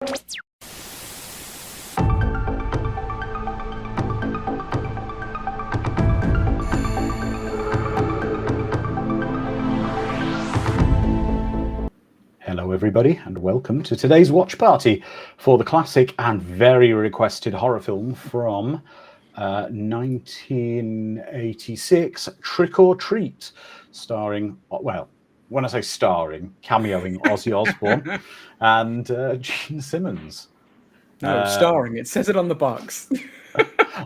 Hello everybody and welcome to today's watch party for the classic and very requested horror film from 1986, Trick or Treat, starring, well, when I say starring, cameoing Ozzy Osbourne and Gene Simmons. No, starring. It says it on the box.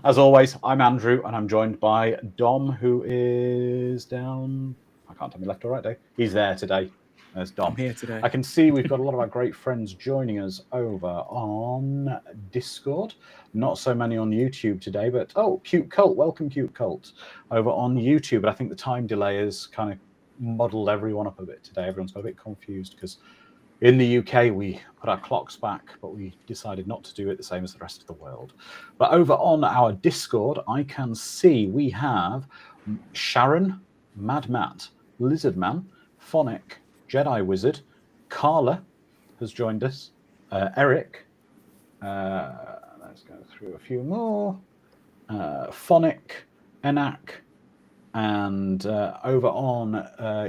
As always, I'm Andrew and I'm joined by Dom, who is down. I can't tell me left or right, Dave. He's there today. There's Dom. I'm here today. I can see we've got a lot of our great friends joining us over on Discord. Not so many on YouTube today, but Cute Cult. Welcome, Cute Cult, over on YouTube. But I think the time delay has kind of muddled everyone up a bit today. Everyone's got a bit confused because in the UK, we put our clocks back, but we decided not to do it the same as the rest of the world. But over on our Discord, I can see we have Sharon, Mad Matt, Lizard Man, Phonic, Jedi Wizard, Carla has joined us, Eric, let's go through a few more, Phonic, Enak, and over on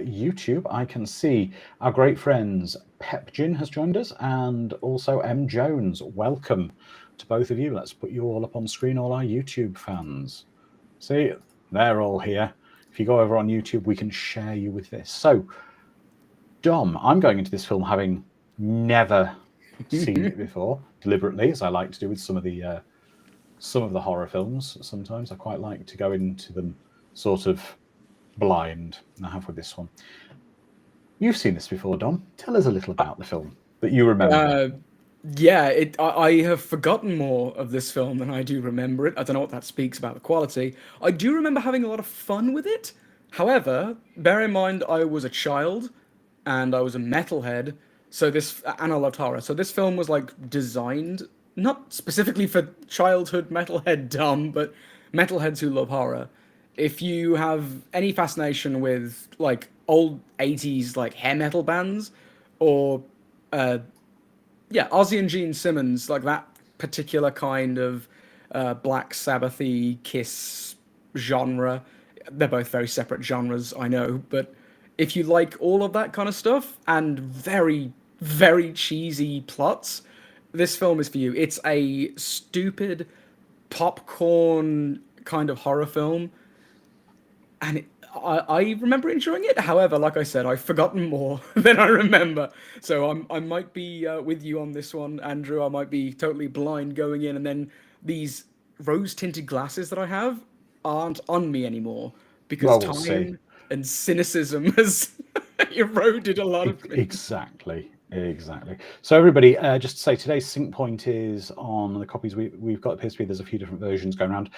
YouTube, I can see our great friends Pepjin has joined us, and also M. Jones. Welcome to both of you. Let's put you all up on screen, all our YouTube fans. See, they're all here. If you go over on YouTube, we can share you with this. So, Dom, I'm going into this film having never seen it before, deliberately, as I like to do with some of the horror films. Sometimes I quite like to go into them sort of blind, and I have with this one. You've seen this before, Dom. Tell us a little about the film that you remember. I have forgotten more of this film than I do remember it. I don't know what that speaks about the quality. I do remember having a lot of fun with it. However, bear in mind I was a child and I was a metalhead, and I loved horror. So this film was like designed not specifically for childhood metalhead dumb, but metalheads who love horror. If you have any fascination with like old 80s like hair metal bands or Ozzy and Gene Simmons, like that particular kind of Black Sabbath-y Kiss genre. They're both very separate genres, I know, but if you like all of that kind of stuff and very, very cheesy plots, this film is for you. It's a stupid popcorn kind of horror film, and I remember enjoying it. However, like I said, I've forgotten more than I remember. So I might be with you on this one, Andrew. I might be totally blind going in, and then these rose-tinted glasses that I have aren't on me anymore because time and cynicism has eroded a lot of me. Exactly. So everybody, just to say, today's sync point is on the copies we've got. Appears to be there's a few different versions going around.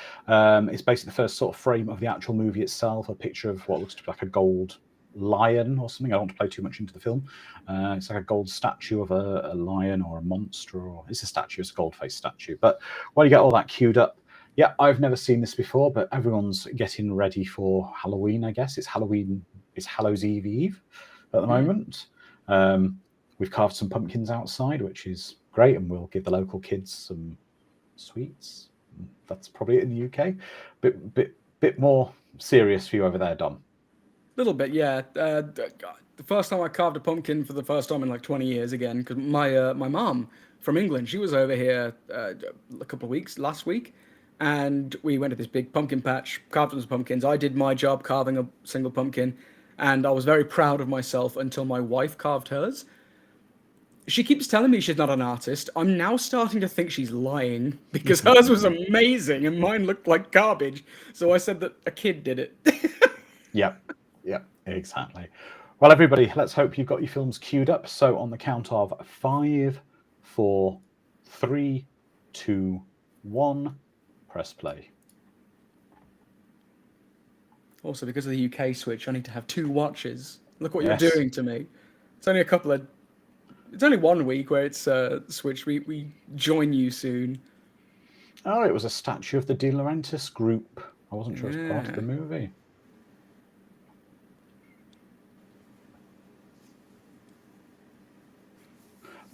It's basically the first sort of frame of the actual movie itself, a picture of what looks to be like a gold lion or something. I don't want to play too much into the film. It's like a gold statue of a lion or a monster, or it's a statue. It's a gold-faced statue. But while you get all that queued up, yeah, I've never seen this before, but everyone's getting ready for Halloween, I guess. It's Halloween. It's Hallows Eve at the moment. We've carved some pumpkins outside, which is great, and we'll give the local kids some sweets. That's probably it in the UK. Bit more serious for you over there, Dom. Little bit, yeah. The first time I carved a pumpkin for the first time in like 20 years again, because my mom from England, she was over here a couple of weeks last week, and we went to this big pumpkin patch, carved some pumpkins. I did my job carving a single pumpkin, and I was very proud of myself until my wife carved hers. She keeps telling me she's not an artist. I'm now starting to think she's lying because hers was amazing and mine looked like garbage. So I said that a kid did it. Yep, exactly. Well, everybody, let's hope you've got your films queued up. So on the count of 5, 4, 3, 2, 1, press play. Also, because of the UK switch, I need to have 2 watches. Look what you're doing to me. It's only 1 week where it's switched. We join you soon. Oh, it was a statue of the De Laurentiis group. I wasn't sure it was part of the movie.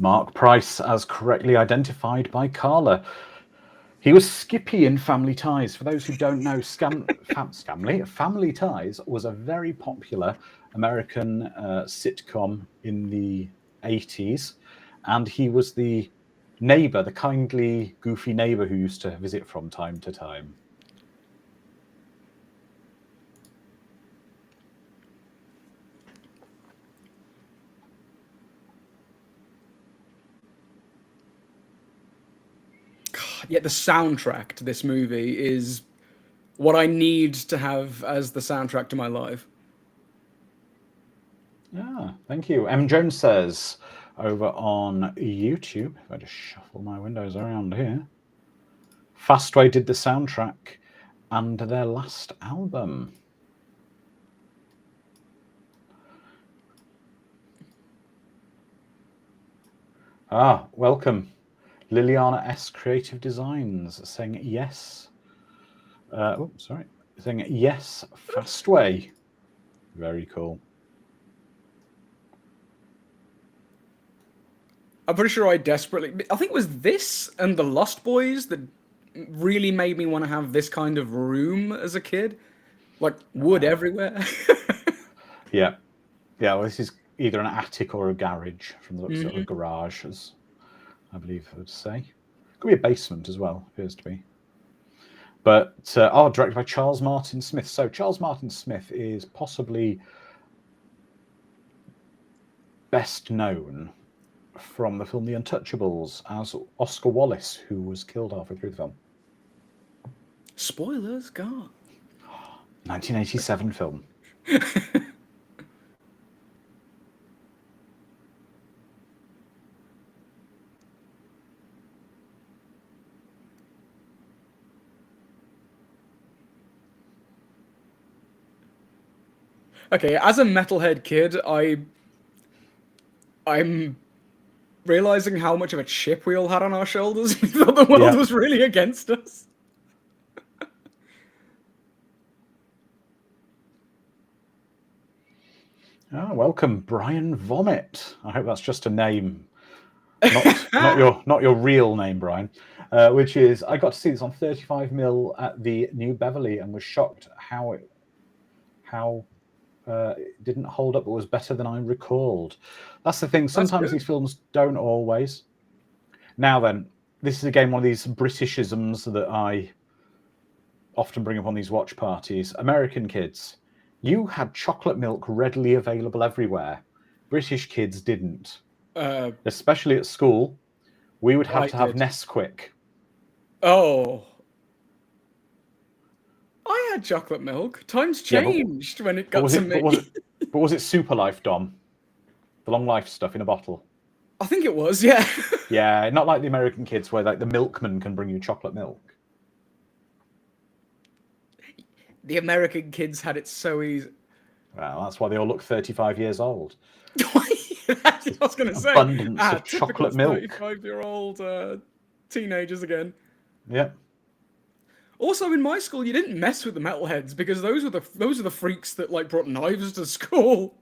Mark Price, as correctly identified by Carla. He was Skippy in Family Ties. For those who don't know, Family Ties was a very popular American sitcom in the 80s. And he was the neighbor, the kindly, goofy neighbor who used to visit from time to time. Yet the soundtrack to this movie is what I need to have as the soundtrack to my life. Ah, thank you. M. Jones says over on YouTube, if I just shuffle my windows around here, Fastway did the soundtrack and their last album. Ah, welcome. Liliana S. Creative Designs saying yes. Saying yes, Fastway. Very cool. I'm pretty sure I think it was this and The Lost Boys that really made me want to have this kind of room as a kid. Like wood everywhere. Yeah. Well, this is either an attic or a garage from the looks of a garage, as I believe I would say. Could be a basement as well, appears to be. But, directed by Charles Martin Smith. So Charles Martin Smith is possibly best known from the film The Untouchables as Oscar Wallace, who was killed halfway through the film. Spoilers, God. 1987 film. Okay, as a metalhead kid, I'm realizing how much of a chip we all had on our shoulders. We thought the world was really against us. Oh, welcome, Brian Vomit. I hope that's just a name, not your real name, Brian. Which is, I got to see this on 35mm at the New Beverly and was shocked how it didn't hold up, but was better than I recalled. That's the thing. Sometimes these films don't always. Now then, this is again one of these Britishisms that I often bring up on these watch parties. American kids, you had chocolate milk readily available everywhere. British kids didn't. Especially at school, we would have to have Nesquik. Oh. I had chocolate milk. Times changed when it got to me. But was it Super Life, Dom? The long life stuff in a bottle? I think it was, yeah. Yeah, not like the American kids where like the milkman can bring you chocolate milk. The American kids had it so easy. Well, that's why they all look 35 years old. I was going to say. Abundance of chocolate milk. 35-year-old teenagers again. Yep. Also, in my school, you didn't mess with the metalheads because those are the freaks that like brought knives to school.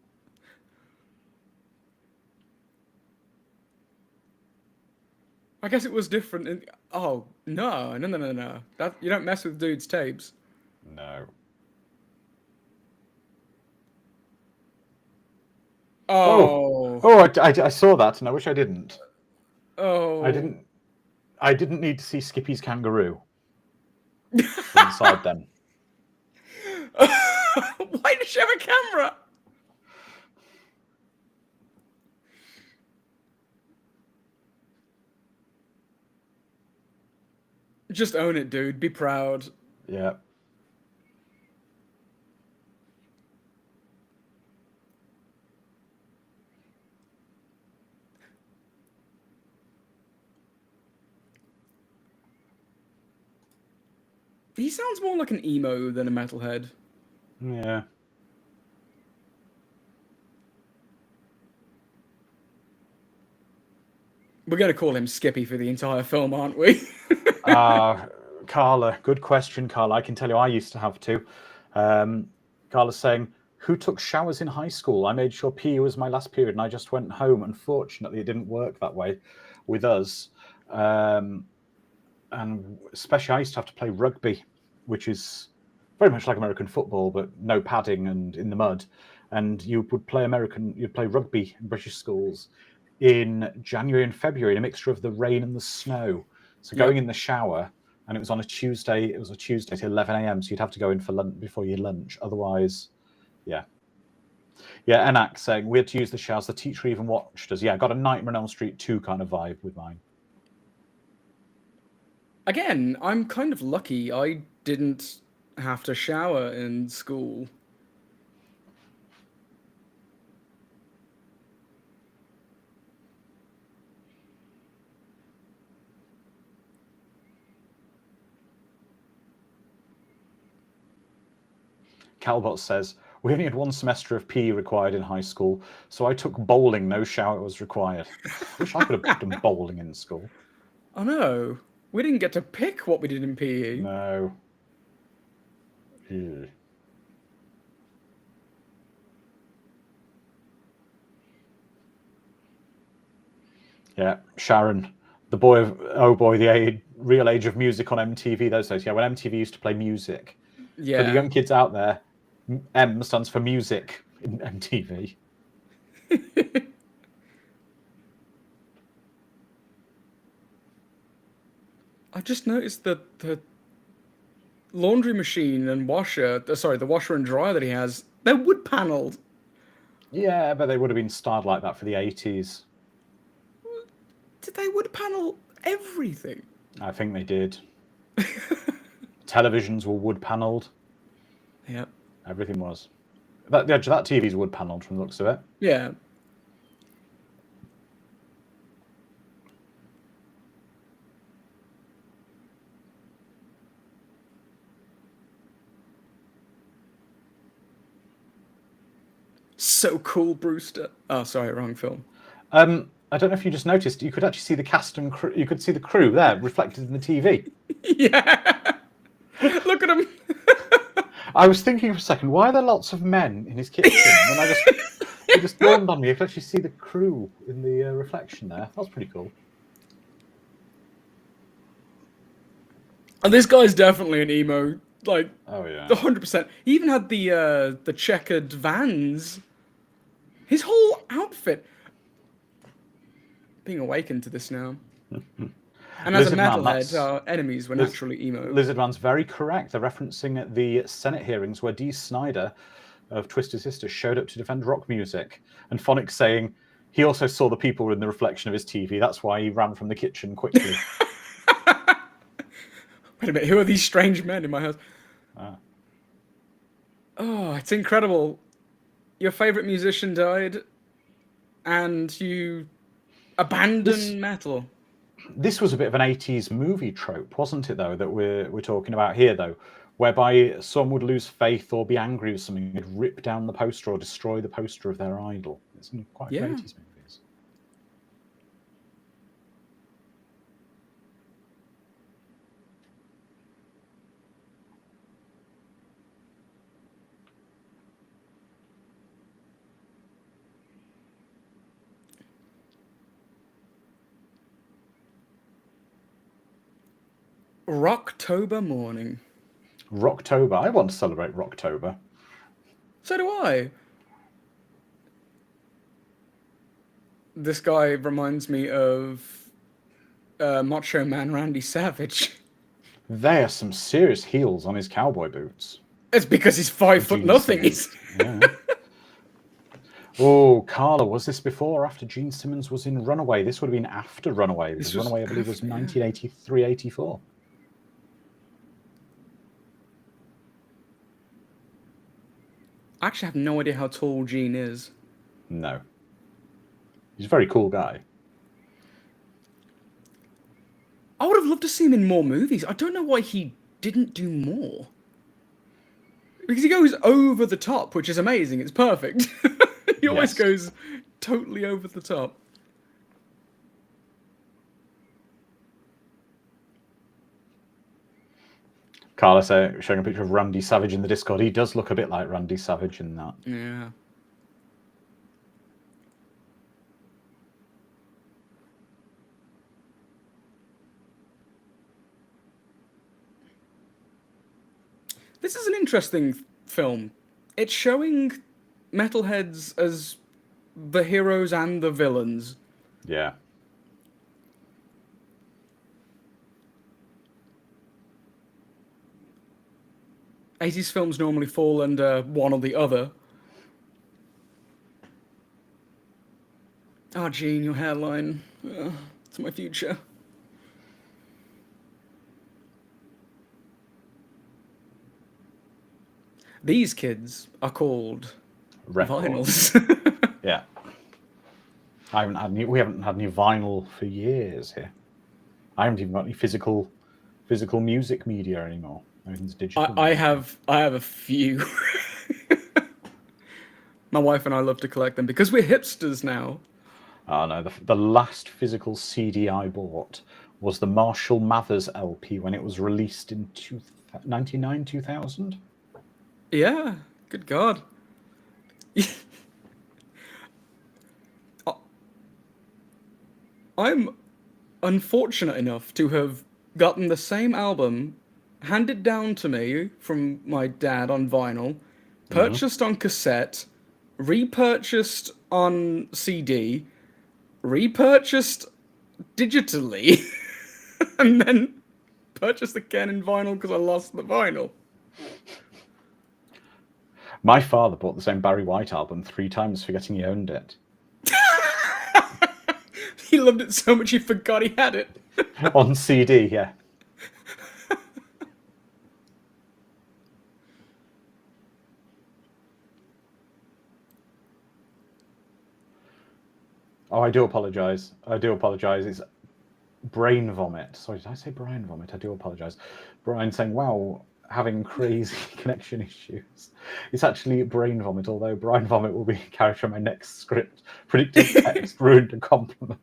I guess it was different. Oh no! That you don't mess with dudes' tapes. No. I saw that, and I wish I didn't. Oh. I didn't need to see Skippy's kangaroo inside them. Why does she have a camera? Just own it, dude. Be proud. Yeah. He sounds more like an emo than a metalhead. Yeah. We're going to call him Skippy for the entire film, aren't we? Carla, good question, Carla. I can tell you I used to have to. Carla's saying, Who took showers in high school? I made sure PE was my last period and I just went home. Unfortunately, it didn't work that way with us. And especially, I used to have to play rugby, which is very much like American football, but no padding and in the mud. And you'd play rugby in British schools in January and February, in a mixture of the rain and the snow. So going in the shower, and it was on a Tuesday. It was a Tuesday to 11 a.m. So you'd have to go in for lunch before your lunch. Otherwise, yeah. Enak saying we had to use the showers. The teacher even watched us. Yeah, I got a Nightmare on Elm Street 2 kind of vibe with mine. Again, I'm kind of lucky. I didn't have to shower in school. Calbot says, we only had one semester of PE required in high school, so I took bowling, no shower was required. Wish I could have done bowling in school. Oh no, we didn't get to pick what we did in PE. No. Ew. Yeah, Sharon, the boy of, oh boy, the real age of music on MTV those days. Yeah, when MTV used to play music. Yeah. For the young kids out there, M stands for music in MTV. I just noticed that the laundry machine and washer, the washer and dryer that he has, they're wood paneled. Yeah, but they would have been styled like that for the 80s. Did they wood panel everything? I think they did. Televisions were wood panelled. Yeah. Everything was. That TV's wood panelled from the looks of it. Yeah. So cool, Brewster. Oh, sorry, wrong film. I don't know if you just noticed, you could actually see the cast and crew, you could see the crew there reflected in the TV. Yeah. Look at him. I was thinking for a second, why are there lots of men in his kitchen? And it just dawned on me, you could actually see the crew in the reflection there. That was pretty cool. And this guy's definitely an emo, like, oh yeah, 100%. He even had the checkered Vans. His whole outfit. Being awakened to this now. And as Lizard a Man, metalhead, our enemies were naturally emo. Lizardman's very correct. They're referencing the Senate hearings where Dee Snider of Twisted Sister showed up to defend rock music, and Phonics saying he also saw the people in the reflection of his TV. That's why he ran from the kitchen quickly. Wait a minute, who are these strange men in my house? Oh, it's incredible. Your favorite musician died, and you abandon metal. This was a bit of an 80s movie trope, wasn't it, though, that we're talking about here, though, whereby some would lose faith or be angry with something, they'd rip down the poster or destroy the poster of their idol. It's quite 80s movies. Rocktober morning. Rocktober. I want to celebrate Rocktober. So do I. This guy reminds me of Macho Man Randy Savage. There are some serious heels on his cowboy boots. It's because he's 5 foot nothing. Yeah. Oh, Carla, was this before or after Gene Simmons was in Runaway? This would have been after Runaway, because Runaway, I believe, was 1983-84. I actually have no idea how tall Gene is. No. He's a very cool guy. I would have loved to see him in more movies. I don't know why he didn't do more. Because he goes over the top, which is amazing. It's perfect. He always goes totally over the top. Carla showing a picture of Randy Savage in the Discord. He does look a bit like Randy Savage in that. Yeah. This is an interesting film. It's showing metalheads as the heroes and the villains. Yeah. '80s films normally fall under one or the other. Oh, Gene, your hairline. It's my future. These kids are called Records. vinyls. Yeah. We haven't had any vinyl for years here. I haven't even got any physical music media anymore. Everything's digital. I have a few. My wife and I love to collect them because we're hipsters now. Oh no, the last physical CD I bought was the Marshall Mathers LP when it was released in 99, 2000. Yeah, good God. I'm unfortunate enough to have gotten the same album handed down to me from my dad on vinyl, purchased on cassette, repurchased on CD, repurchased digitally, and then purchased again in vinyl because I lost the vinyl. My father bought the same Barry White album 3 times, forgetting he owned it. He loved it so much he forgot he had it. On CD, yeah. Oh, I do apologise. It's brain vomit. Sorry, did I say brain vomit? I do apologise. Brian saying, wow, having crazy connection issues. It's actually brain vomit, although brain vomit will be a character in my next script. Predictive text ruined a compliment.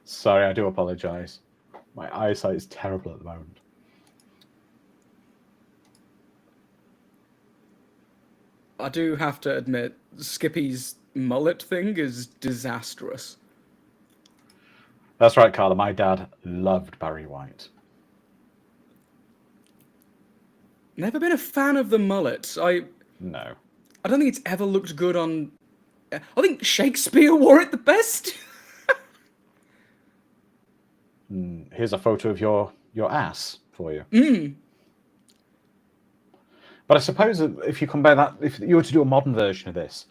Sorry, I do apologise. My eyesight is terrible at the moment. I do have to admit, Skippy's mullet thing is disastrous. That's right, Carla. My dad loved Barry White. Never been a fan of the mullet. No. I don't think it's ever looked good on. I think Shakespeare wore it the best. Here's a photo of your ass for you. But I suppose if you compare that, if you were to do a modern version of this,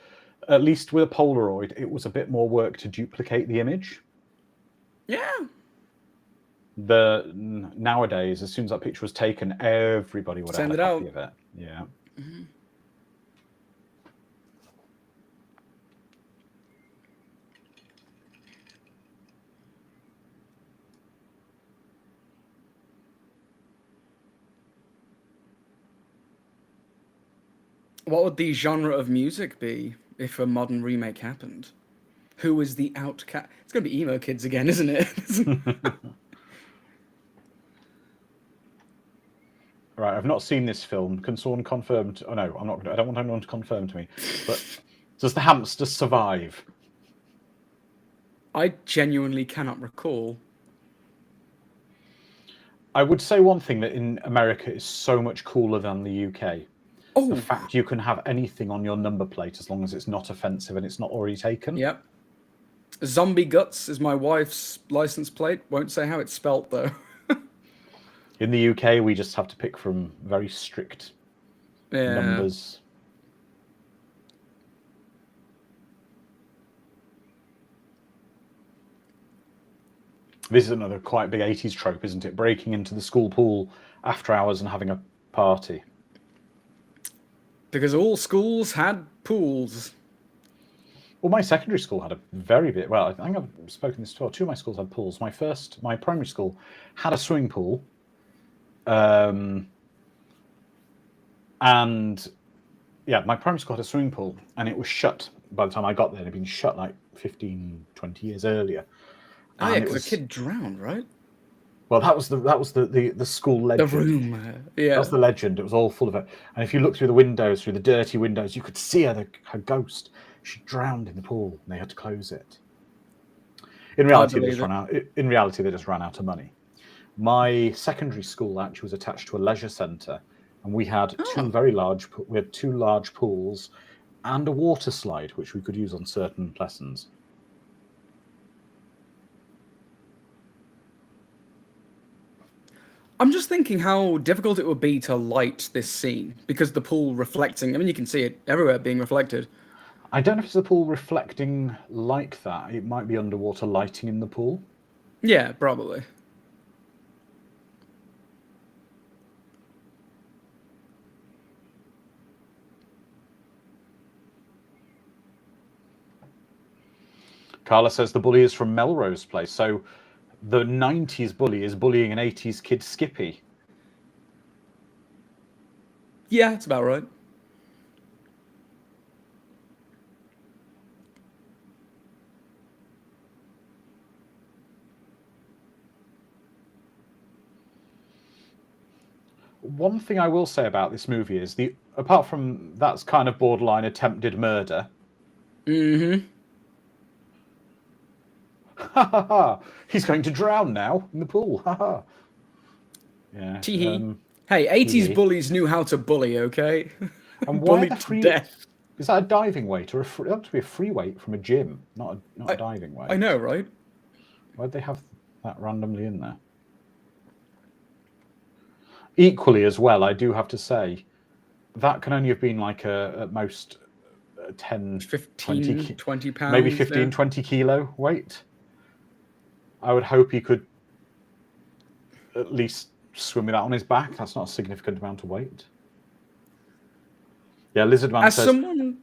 at least with a Polaroid, it was a bit more work to duplicate the image. Yeah. Nowadays, as soon as that picture was taken, everybody would have a copy of it. Yeah. Mm-hmm. What would the genre of music be if a modern remake happened? Who is the outcast? It's going to be emo kids again, isn't it? Right, I've not seen this film. Can someone confirm? Oh no, I'm not. I don't want anyone to confirm to me. But does the hamster survive? I genuinely cannot recall. I would say one thing that in America is so much cooler than the UK. Oh, the fact you can have anything on your number plate as long as it's not offensive and it's not already taken. Yep. Zombie Guts is my wife's license plate. Won't say how it's spelt though. In the UK, we just have to pick from very strict numbers. This is another quite big 80s trope, isn't it? Breaking into the school pool after hours and having a party. Because all schools had pools. Well, my secondary school had a very big... Well, I think I've spoken this before. 2 of my schools had pools. My primary school had a swimming pool. And yeah, my primary school had a swimming pool, and it was shut by the time I got there. It had been shut like 15, 20 years earlier. Oh, yeah, because a kid drowned, right? Well, that was the school The legend. room. That Yeah. was the legend. It was all full of it. And if you look through the windows, through the dirty windows, you could see her ghost. She drowned in the pool, and they had to close it. In I reality, they believe just it. ran out. In reality, they just ran out of money. My secondary school actually was attached to a leisure centre, and we had Oh. two large pools and a water slide which we could use on certain lessons. I'm just thinking how difficult it would be to light this scene because the pool reflecting. I mean, you can see it everywhere being reflected. I don't know if it's the pool reflecting like that. It might be underwater lighting in the pool. Yeah, probably. Carla says the bully is from Melrose Place. So the 90s bully is bullying an 80s kid, Skippy. Yeah, it's about right. One thing I will say about this movie is apart from that's kind of borderline attempted murder. Mm-hmm. Ha ha ha! He's going to drown now in the pool. Ha ha. Yeah. Teehee. Hey, 80s Hee. bullies knew how to bully, okay? And why are Bullied the to free? death. Is that a diving weight or that ought to be a free weight from a gym, not a diving weight? I know, right? Why'd they have that randomly in there? Equally as well, I do have to say, that can only have been like at most 10, 15, 20, 20 maybe pounds. 15, Yeah. 20 kilo weight. I would hope he could at least swim with that on his back. That's not a significant amount of weight. Yeah, Lizardman As says someone.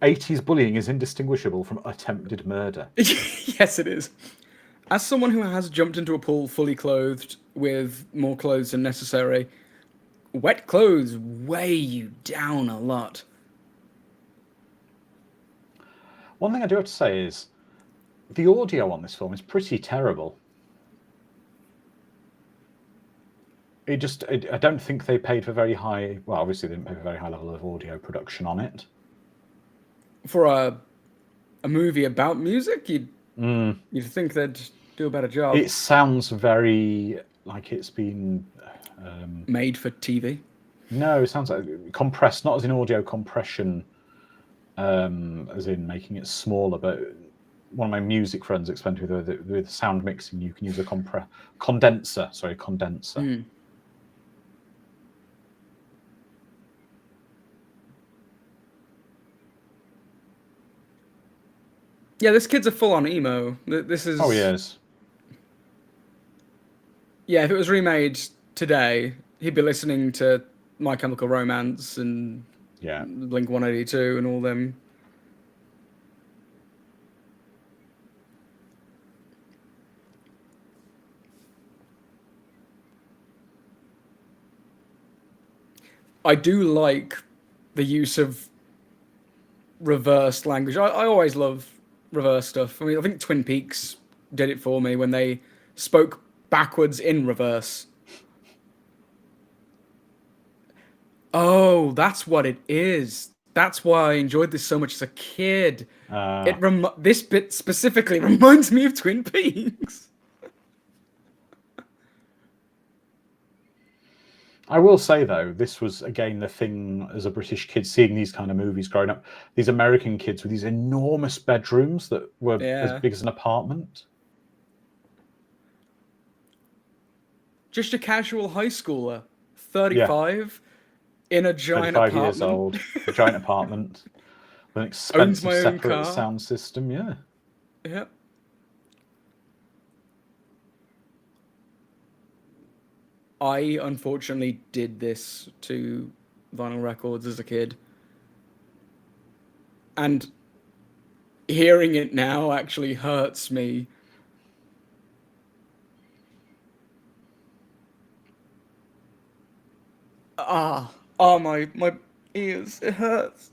80s bullying is indistinguishable from attempted murder. Yes, it is. As someone who has jumped into a pool fully clothed with more clothes than necessary, wet clothes weigh you down a lot. One thing I do have to say is the audio on this film is pretty terrible. I don't think they paid for very high. Well, obviously they didn't pay for a very high level of audio production on it. For a movie about music, you'd think they'd do a better job. It sounds very like it's been Made for TV. no, it sounds like compressed, not as in audio compression, as in making it smaller. But one of my music friends explained with sound mixing, you can use a condenser. Sorry, condenser. Mm. Yeah, this kid's a full-on emo. This is. Oh yes. Yeah, if it was remade today, he'd be listening to My Chemical Romance and Yeah. Blink 182 and all them. I do like the use of reversed language. I always love reverse stuff. I mean, I think Twin Peaks did it for me when they spoke backwards in reverse. Oh, that's what it is. That's why I enjoyed this so much as a kid. This bit specifically reminds me of Twin Peaks. I will say though, this was again the thing as a British kid seeing these kind of movies growing up. These American kids with these enormous bedrooms that were as Yeah. big as an apartment. Just a casual high schooler, 35, in a giant 35 apartment. years old, a giant apartment with an Owns expensive my own separate car. sound system. Yeah. Yeah. I unfortunately did this to vinyl records as a kid. And hearing it now actually hurts me. My ears, it hurts.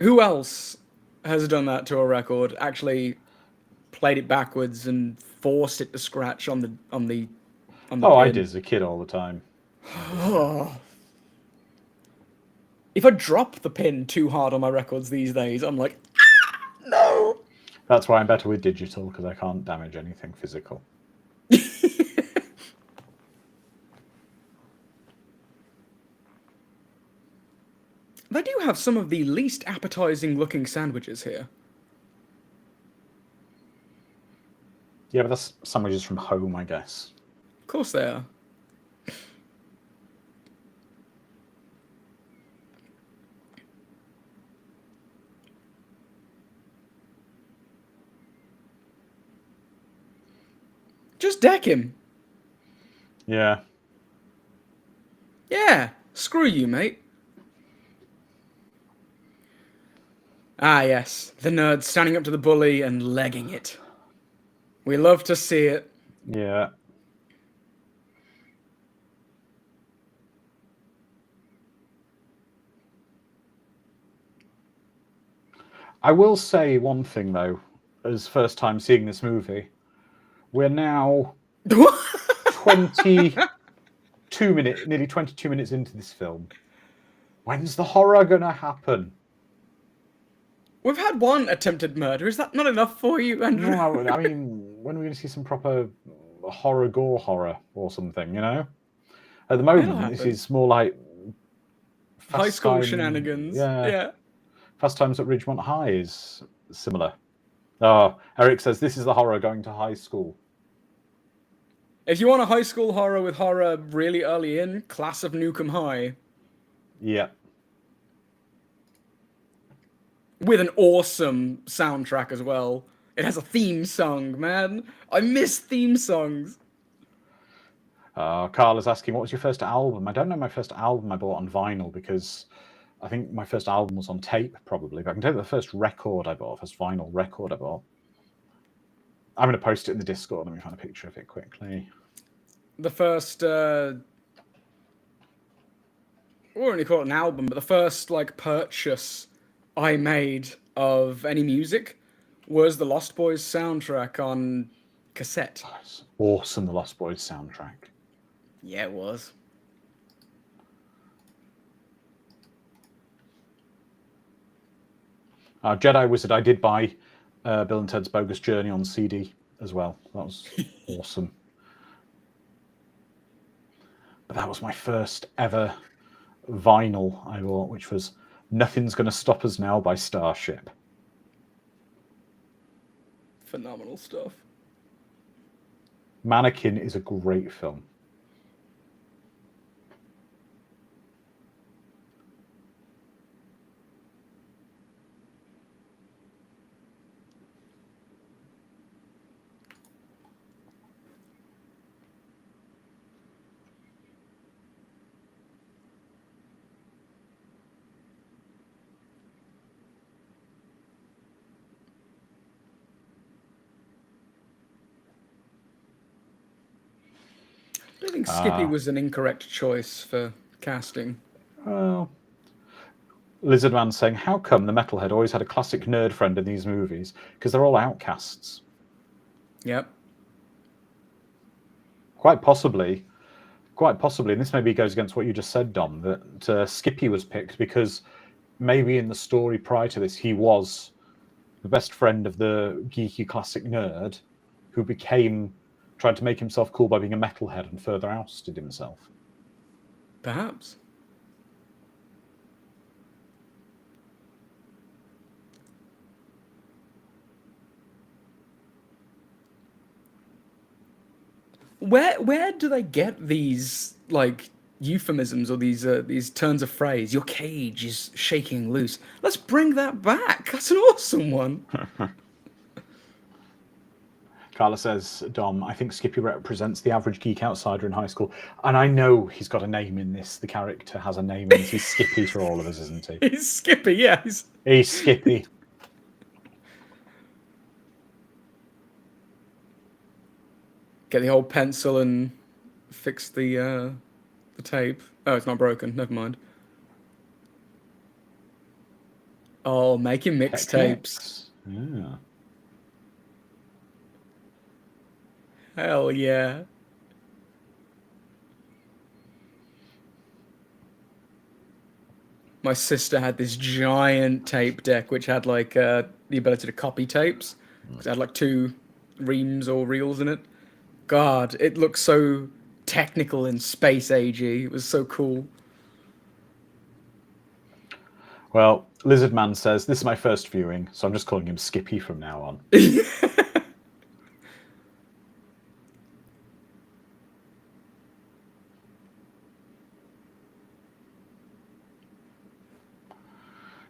Who else has done that to a record? Actually played it backwards and forced it to scratch on the Oh, pin. I did as a kid all the time. If I drop the pin too hard on my records these days, I'm like, no. That's why I'm better with digital, because I can't damage anything physical. They do have some of the least appetizing looking sandwiches here. Yeah, but that's sandwiches from home, I guess. Of course they are. Just deck him. Yeah. Yeah, screw you, mate. Ah, yes, the nerd standing up to the bully and legging it. We love to see it. Yeah. I will say one thing, though, as first time seeing this movie. We're now 22 minutes, nearly 22 minutes into this film. When's the horror gonna happen? We've had one attempted murder. Is that not enough for you, Andrew? No, I mean, when are we going to see some proper gore horror or something, you know? At the moment, this is more like high school shenanigans. Yeah. Fast Times at Ridgemont High is similar. Oh, Eric says this is the horror going to high school. If you want a high school horror with horror really early in, Class of Nukem High. Yeah. With an awesome soundtrack as well. It has a theme song, man. I miss theme songs. Carl is asking, what was your first album? I don't know my first album I bought on vinyl because I think my first album was on tape, probably. But I can tell you the first record I bought, first vinyl record I bought. I'm going to post it in the Discord. Let me find a picture of it quickly. The first, we won't really call it an album, but the first, like, purchase I made of any music was the Lost Boys soundtrack on cassette. Oh, it's awesome, the Lost Boys soundtrack. Yeah, it was. Jedi Wizard, I did buy Bill and Ted's Bogus Journey on CD as well. That was awesome. But that was my first ever vinyl I bought, which was Nothing's Gonna Stop Us Now by Starship. Phenomenal stuff. Mannequin is a great film. I don't think Skippy was an incorrect choice for casting. Well, Lizardman saying, how come the metalhead always had a classic nerd friend in these movies? Because they're all outcasts. Yep. Quite possibly, and this maybe goes against what you just said, Dom, that Skippy was picked because maybe in the story prior to this, he was the best friend of the geeky classic nerd who tried to make himself cool by being a metalhead and further ousted himself. Perhaps. Where do they get these, like, euphemisms or these turns of phrase? Your cage is shaking loose. Let's bring that back. That's an awesome one. Carla says, Dom, I think Skippy represents the average geek outsider in high school. And I know he's got a name in this. The character has a name in this. He's Skippy for all of us, isn't he? He's Skippy, yeah. He's Skippy. Get the old pencil and fix the tape. Oh, it's not broken. Never mind. Oh, making mixtapes. Yeah. Hell yeah. My sister had this giant tape deck which had like the ability to copy tapes because it had like two reams or reels in it. God, it looked so technical and space agey. It was so cool. Well, Lizard Man says, this is my first viewing, so I'm just calling him Skippy from now on.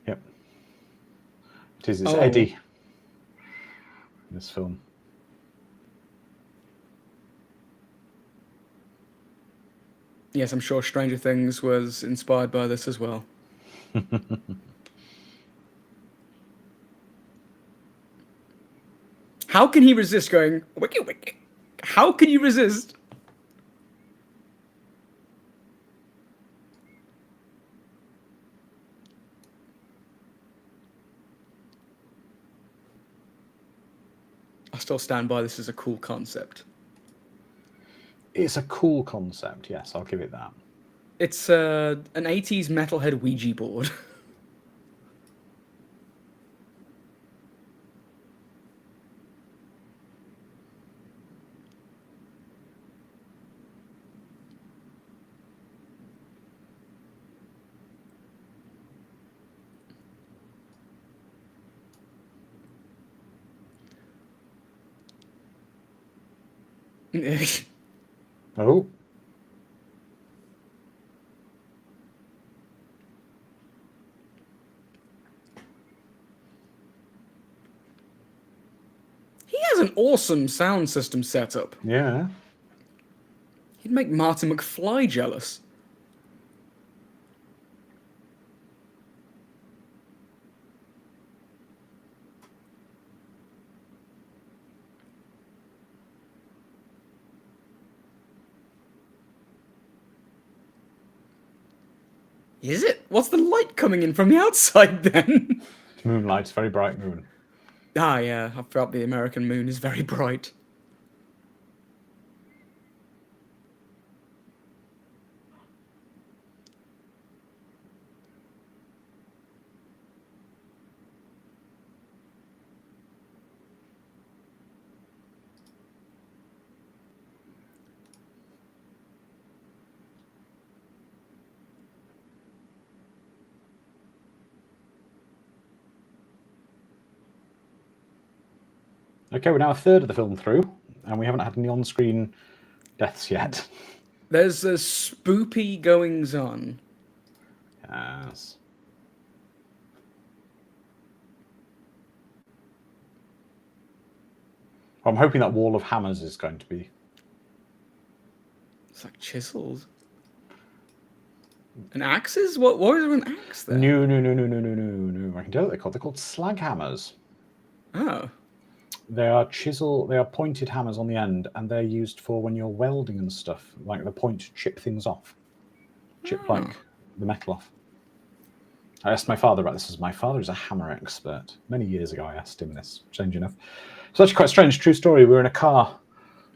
Yep. It's Oh. Eddie in this film. Yes, I'm sure Stranger Things was inspired by this as well. How can he resist going, wiki wiki? How can you resist? I still stand by this as a cool concept. It's a cool concept, yes, I'll give it that. It's an 80s metalhead Ouija board. Oh. He has an awesome sound system setup. Yeah. He'd make Martin McFly jealous. Is it? What's the light coming in from the outside then? Moonlight, it's very bright moon. Ah, yeah, I felt the American moon is very bright. Okay, we're now a third of the film through, and we haven't had any on-screen deaths yet. There's a spoopy goings on. Yes. I'm hoping that wall of hammers is going to be... It's like chisels. And axes? What is there an axe there? No. I can tell what they're called. They're called slag hammers. Oh. They are pointed hammers on the end, and they're used for when you're welding and stuff. Like the point to chip things off. Chip like the metal off. I asked my father about this, as my father is a hammer expert. Many years ago I asked him this, strange enough. It's actually quite strange, true story. We were in a car,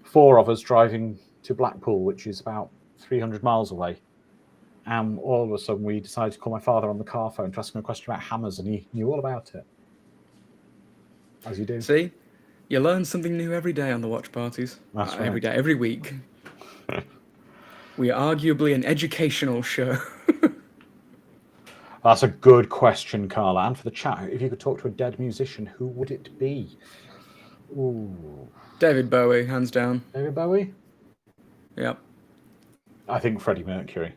4 of us driving to Blackpool, which is about 300 miles away. And all of a sudden we decided to call my father on the car phone to ask him a question about hammers, and he knew all about it. As you do. See? You learn something new every day on the watch parties. That's right. Every day, every week. We are arguably an educational show. That's a good question, Carla. And for the chat, if you could talk to a dead musician, who would it be? Ooh. David Bowie, hands down. David Bowie? Yep. I think Freddie Mercury.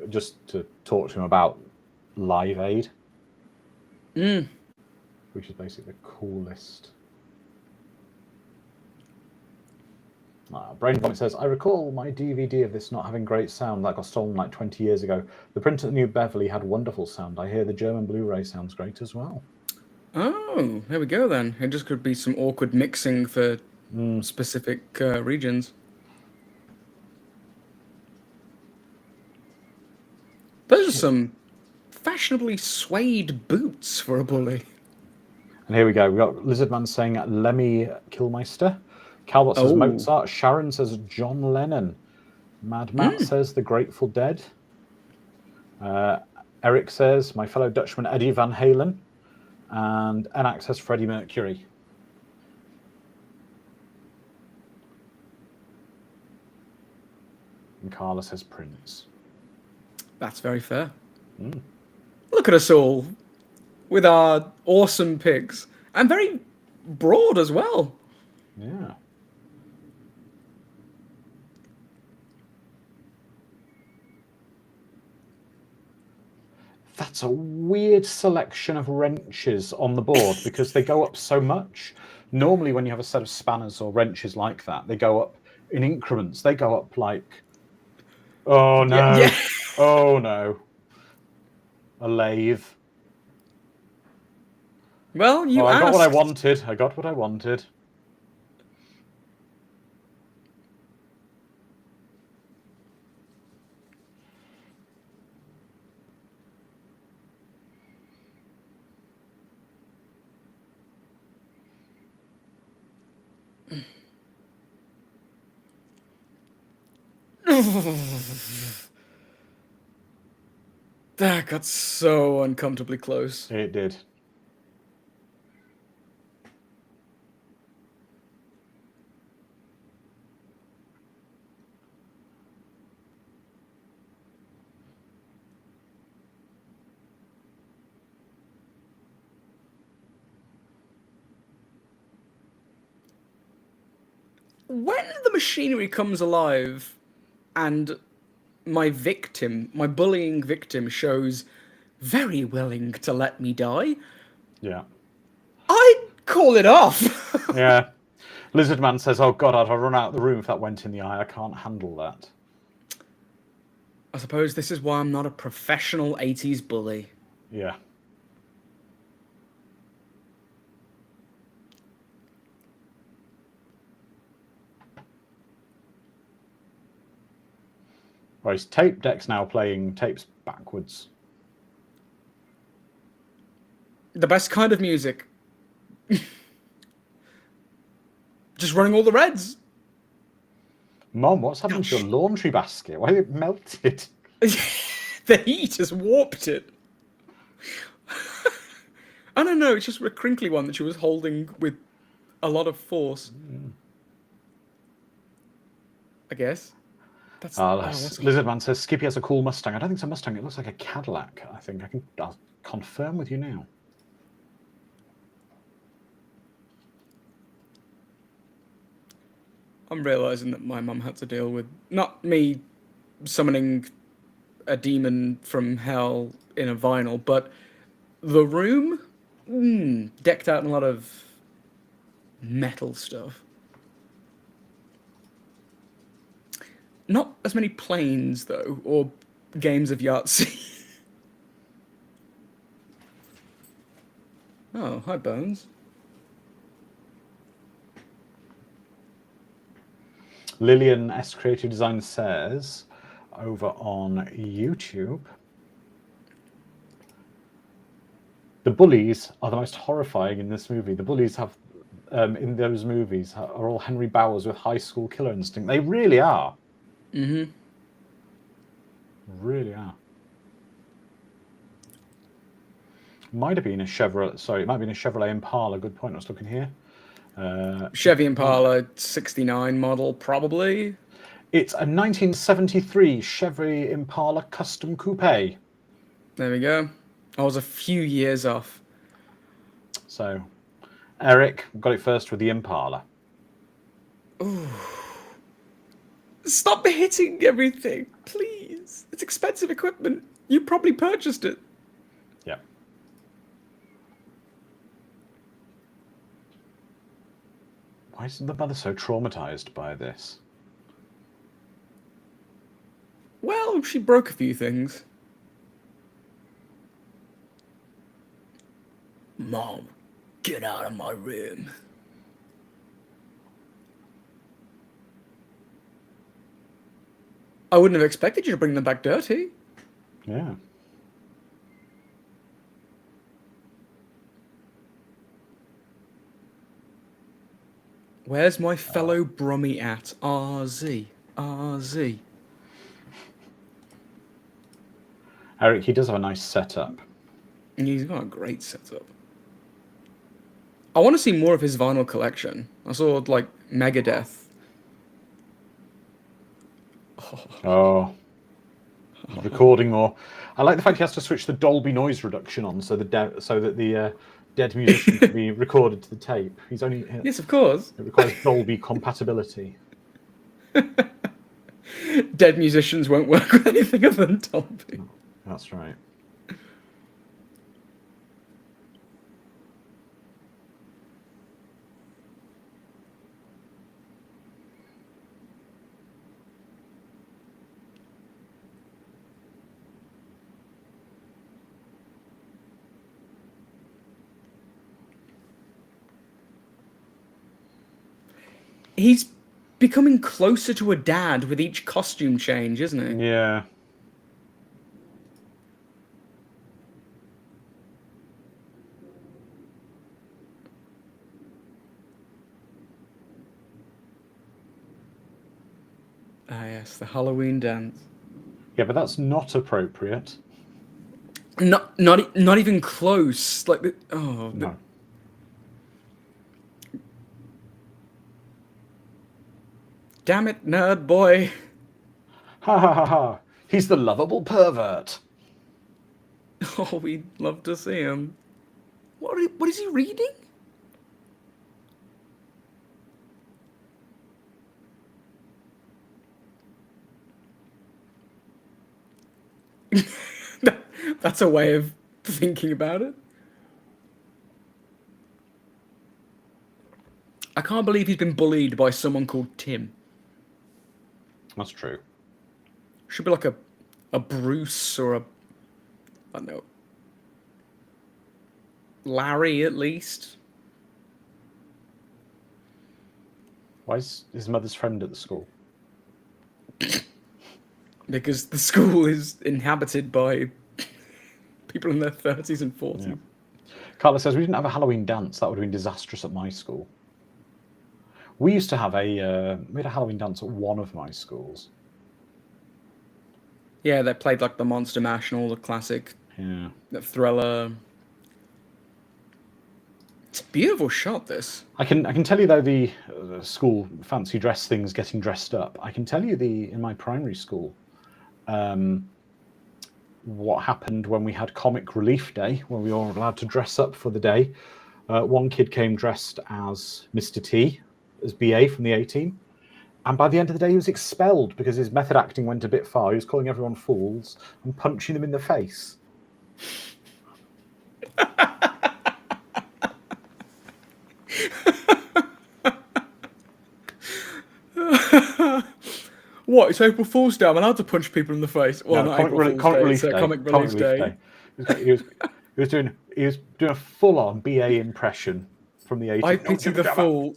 Just to talk to him about Live Aid. Which is basically the coolest. Brain Vomit says, I recall my DVD of this not having great sound. That got stolen like 20 years ago. The print at the New Beverly had wonderful sound. I hear the German Blu-ray sounds great as well. Oh, there we go then. It just could be some awkward mixing for specific regions. Those are some fashionably suede boots for a bully. And here we go. We've got Lizardman saying Lemmy Kilmeister. Calbot says Oh. Mozart. Sharon says John Lennon. Mad Matt says The Grateful Dead. Eric says my fellow Dutchman Eddie Van Halen. And Enac says Freddie Mercury. And Carla says Prince. That's very fair. Look at us all with our awesome picks. And very broad as well. Yeah. That's a weird selection of wrenches on the board because they go up so much. Normally when you have a set of spanners or wrenches like that, they go up in increments. They go up like, oh no, Yeah. oh no. A lathe. Well, you I asked. got what I wanted. I got what I wanted. That got so uncomfortably close. It did. When the machinery comes alive and my victim, my bullying victim, shows very willing to let me die, Yeah. I'd call it off. Yeah. Lizardman says, oh God, I'd have run out of the room if that went in the eye. I can't handle that. I suppose this is why I'm not a professional 80s bully. Yeah. Right, his tape deck's now playing tapes backwards. The best kind of music. Just running all the reds. Mom, what's happened to your laundry basket? Why is it melted? The heat has warped it. I don't know, it's just a crinkly one that she was holding with a lot of force. I guess. That's Lizardman says Skippy has a cool Mustang. I don't think it's a Mustang. It looks like a Cadillac. I think I'll confirm with you now. I'm realizing that my mum had to deal with not me summoning a demon from hell in a vinyl, but the room decked out in a lot of metal stuff. Not as many planes though, or games of Yahtzee. Oh, hi Bones. Lillian S Creative Design says over on YouTube, the bullies are the most horrifying in this movie. The bullies have in those movies are all Henry Bowers with high school killer instinct. They really are. Mm-hmm. Really are. Might have been a Chevrolet. Sorry, it might have been a Chevrolet Impala. Good point. I was looking here. Chevy Impala 69 model, probably. It's a 1973 Chevy Impala Custom Coupe. There we go. I was a few years off. So, Eric got it first with the Impala. Ooh. Stop hitting everything, please. It's expensive equipment. You probably purchased it. Yeah. Why is the mother so traumatized by this? Well, she broke a few things. Mom, get out of my room. I wouldn't have expected you to bring them back dirty. Yeah. Where's my fellow Brummie at? RZ. RZ. Eric, he does have a nice setup. He's got a great setup. I want to see more of his vinyl collection. I saw, like, Megadeth. Oh. He's recording more. I like the fact he has to switch the Dolby noise reduction on so that the dead musician can be recorded to the tape. Yes, of course. It requires Dolby compatibility. Dead musicians won't work with anything other than Dolby. Oh, that's right. He's becoming closer to a dad with each costume change, isn't he? Yeah. Ah, yes, the Halloween dance. Yeah, but that's not appropriate. Not even close. Like, No. Damn it, nerd boy. Ha ha ha ha. He's the lovable pervert. Oh, we'd love to see him. What is he reading? That's a way of thinking about it. I can't believe he's been bullied by someone called Tim. That's true. Should be like a Bruce or I don't know, Larry at least. Why is his mother's friend at the school? Because the school is inhabited by people in their 30s and 40s. Yeah. Carla says, we didn't have a Halloween dance. That would have been disastrous at my school. We used to have we had a Halloween dance at one of my schools. Yeah, they played like the Monster Mash and all the classic the Thriller. It's a beautiful shot, this. I can tell you, though, the school fancy dress things getting dressed up. I can tell you in my primary school, what happened when we had Comic Relief Day, when we were all allowed to dress up for the day. One kid came dressed as Mr. T, as BA from the A-Team. And by the end of the day, he was expelled because his method acting went a bit far. He was calling everyone fools and punching them in the face. What? It's April Fool's Day. I'm allowed to punch people in the face. Well, No, not April Fool's Day. It's Comic Relief Day. He was doing a full-on BA impression from the A-Team. I pity the fool.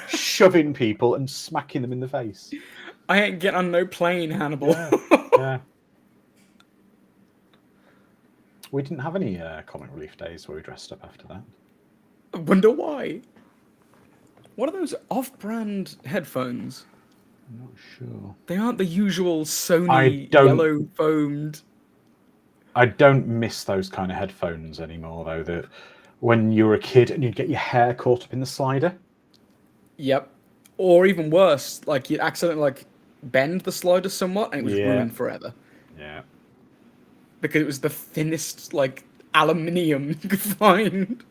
Shoving people and smacking them in the face. I ain't getting on no plane, Hannibal. Yeah. We didn't have any Comic Relief Days where we dressed up after that. I wonder why. What are those off-brand headphones? I'm not sure. They aren't the usual Sony yellow foamed. I don't miss those kind of headphones anymore, though. That when you were a kid and you'd get your hair caught up in the slider. Yep. Or even worse, like you'd accidentally bend the slider somewhat and it was ruined forever. Yeah. Because it was the thinnest aluminium you could find.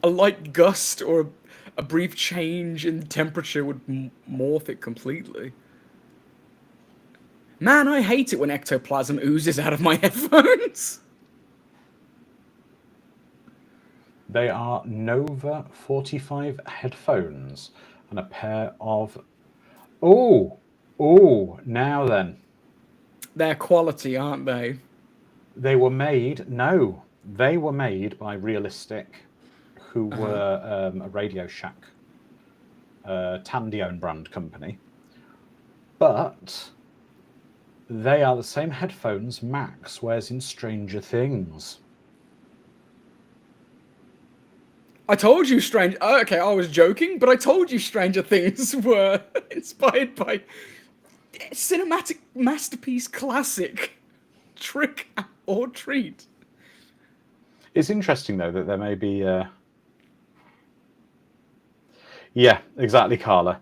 A light gust or a brief change in temperature would morph it completely. Man, I hate it when ectoplasm oozes out of my headphones. They are Nova 45 headphones and a pair of... Oh, now then. They're quality, aren't they? They were made by Realistic, who were a Radio Shack, Tandy-owned brand company. But they are the same headphones Max wears in Stranger Things. I told you Strange. Okay, I was joking, but I told you Stranger Things were inspired by cinematic masterpiece classic Trick or Treat. It's interesting though that there may be. Yeah, exactly, Carla.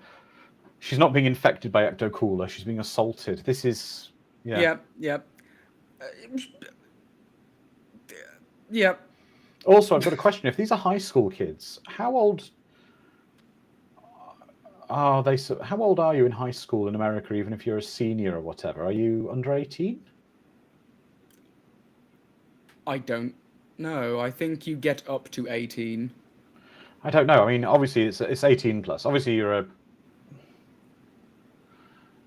She's not being infected by Ecto Cooler. She's being assaulted. This is. Yeah. Yep, yep, yep. Also, I've got a question. If these are high school kids, how old are they? How old are you in high school in America? Even if you're a senior or whatever, are you under 18? I don't know. I think you get up to 18. I don't know. I mean, obviously it's 18 plus. Obviously you're a.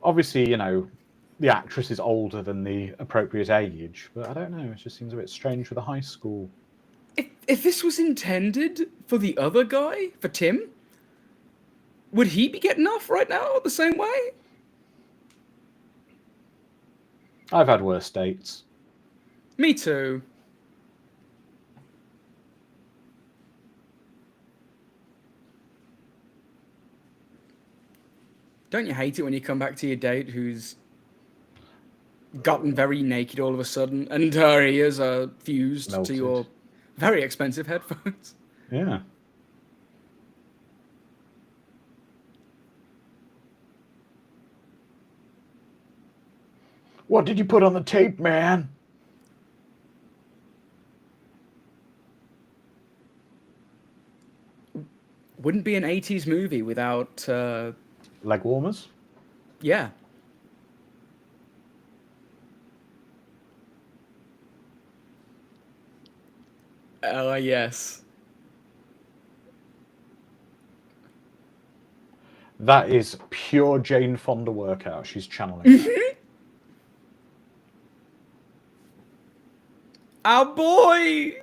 Obviously, you know, the actress is older than the appropriate age, but I don't know. It just seems a bit strange with a high school. If this was intended for the other guy, for Tim, would he be getting off right now the same way? I've had worse dates. Me too. Don't you hate it when you come back to your date who's gotten very naked all of a sudden and her ears are fused Melted. to your very expensive headphones? Yeah. What did you put on the tape, man? Wouldn't be an 80s movie without, Leg warmers? yeah. Yes. That is pure Jane Fonda workout she's channeling. Our boy!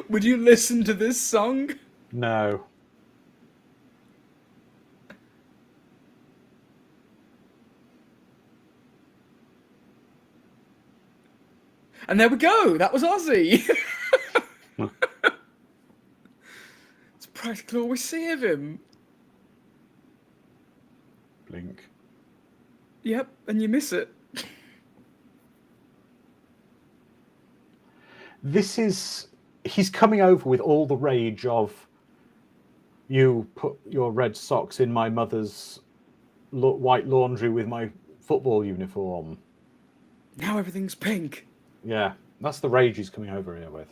Would you listen to this song? No. And there we go. That was Ozzy. It's practically all we see of him. Blink. Yep, and you miss it. This is. He's coming over with all the rage of. You put your red socks in my mother's white laundry with my football uniform. Now everything's pink. Yeah, that's the rage he's coming over here with.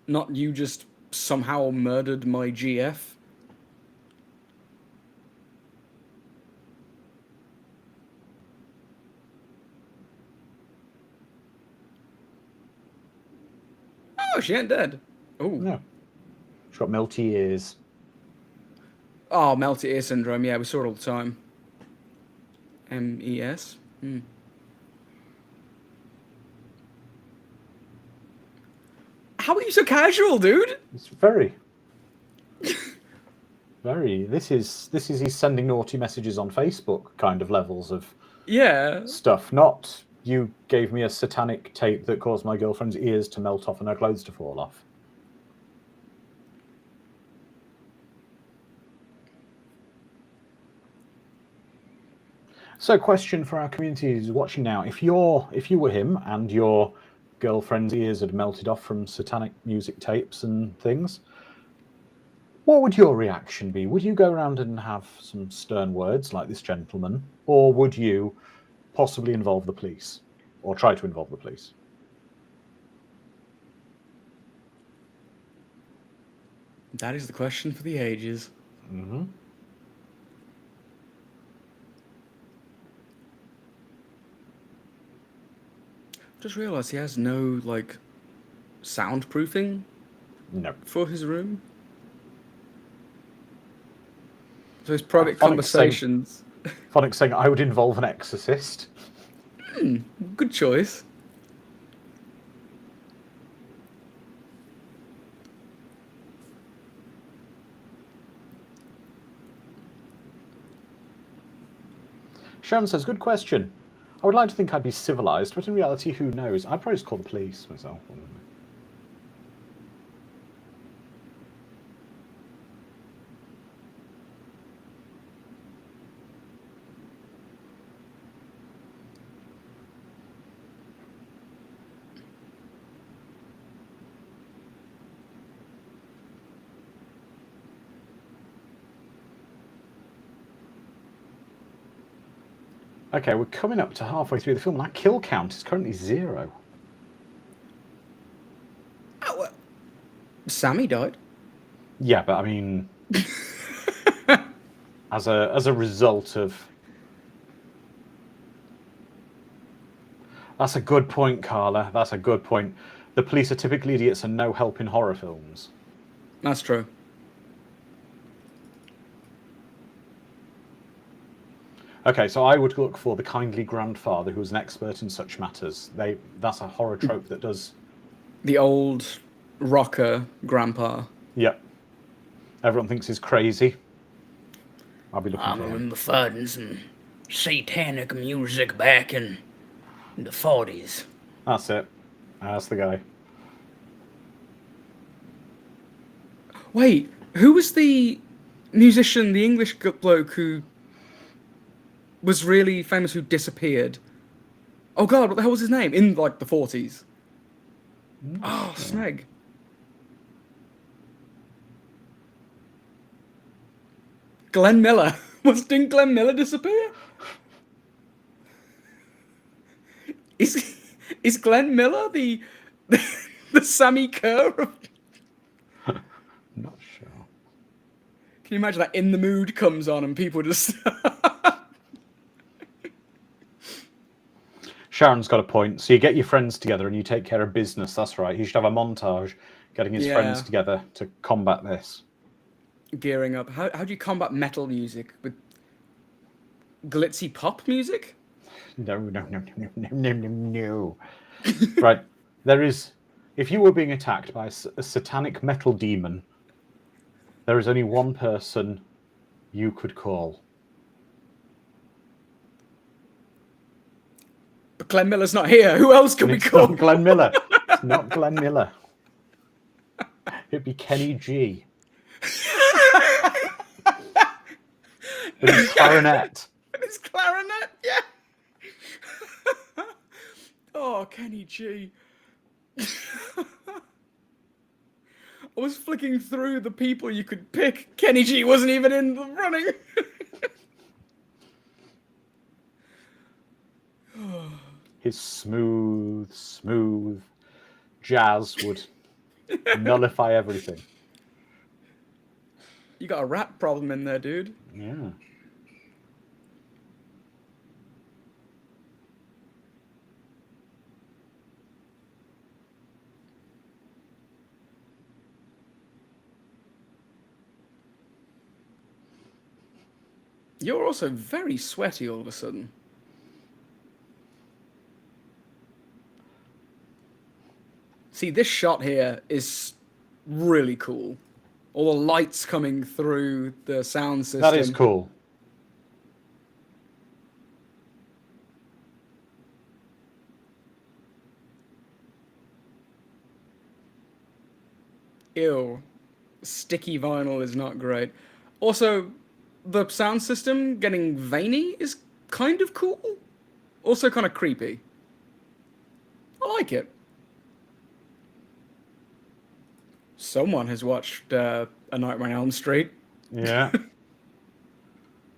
Not you just somehow murdered my GF. Oh, she ain't dead. Oh. No. She's got melty ears. Oh, melty ear syndrome. Yeah, we saw it all the time. MES. How are you so casual, dude? It's very. Very. This is he's sending naughty messages on Facebook kind of levels of stuff. Not you gave me a satanic tape that caused my girlfriend's ears to melt off and her clothes to fall off. So, question for our community who's watching now: if you were him and your girlfriend's ears had melted off from satanic music tapes and things, what would your reaction be? Would you go around and have some stern words like this gentleman, or would you possibly involve the police, or try to involve the police? That is the question for the ages. Mm-hmm. Just realised he has no, like, soundproofing No. for his room. Those private conversations. Phonics saying I would involve an exorcist. Good choice. Sharon says, good question. I would like to think I'd be civilized, but in reality, who knows? I'd probably just call the police myself. Okay, we're coming up to halfway through the film, and our kill count is currently 0. Oh, well, Sammy died. Yeah, but I mean, as a result of. That's a good point, Carla. That's a good point. The police are typically idiots and no help in horror films. That's true. Okay, so I would look for the kindly grandfather who was an expert in such matters. That's a horror trope that does. The old rocker grandpa. Yep. Everyone thinks he's crazy. I'll be looking I for him. remember finding some satanic music back in the 40s. That's it. That's the guy. Wait, who was the musician, the English bloke who was really famous who disappeared? Oh god, what the hell was his name? In like the 40s. Oh, snag. Glenn Miller. Didn't Glenn Miller disappear? Is Glenn Miller the Sammy Kerr of... Not sure. Can you imagine that In the Mood comes on and people just... Sharon's got a point. So you get your friends together and you take care of business. That's right. He should have a montage getting his friends together to combat this. Gearing up. How do you combat metal music? With glitzy pop music? No. Right. There is... If you were being attacked by a satanic metal demon, there is only one person you could call. But Glenn Miller's not here. Who else could we call? Not Glenn Miller. It's not Glenn Miller. It'd be Kenny G. With his clarinet. With his clarinet, yeah. Oh, Kenny G. I was flicking through the people you could pick. Kenny G wasn't even in the running. His smooth jazz would nullify everything. You got a rap problem in there, dude. Yeah. You're also very sweaty all of a sudden. See, this shot here is really cool. All the lights coming through the sound system. That is cool. Ew. Sticky vinyl is not great. Also, the sound system getting veiny is kind of cool. Also kind of creepy. I like it. Someone has watched A Nightmare on Elm Street. Yeah.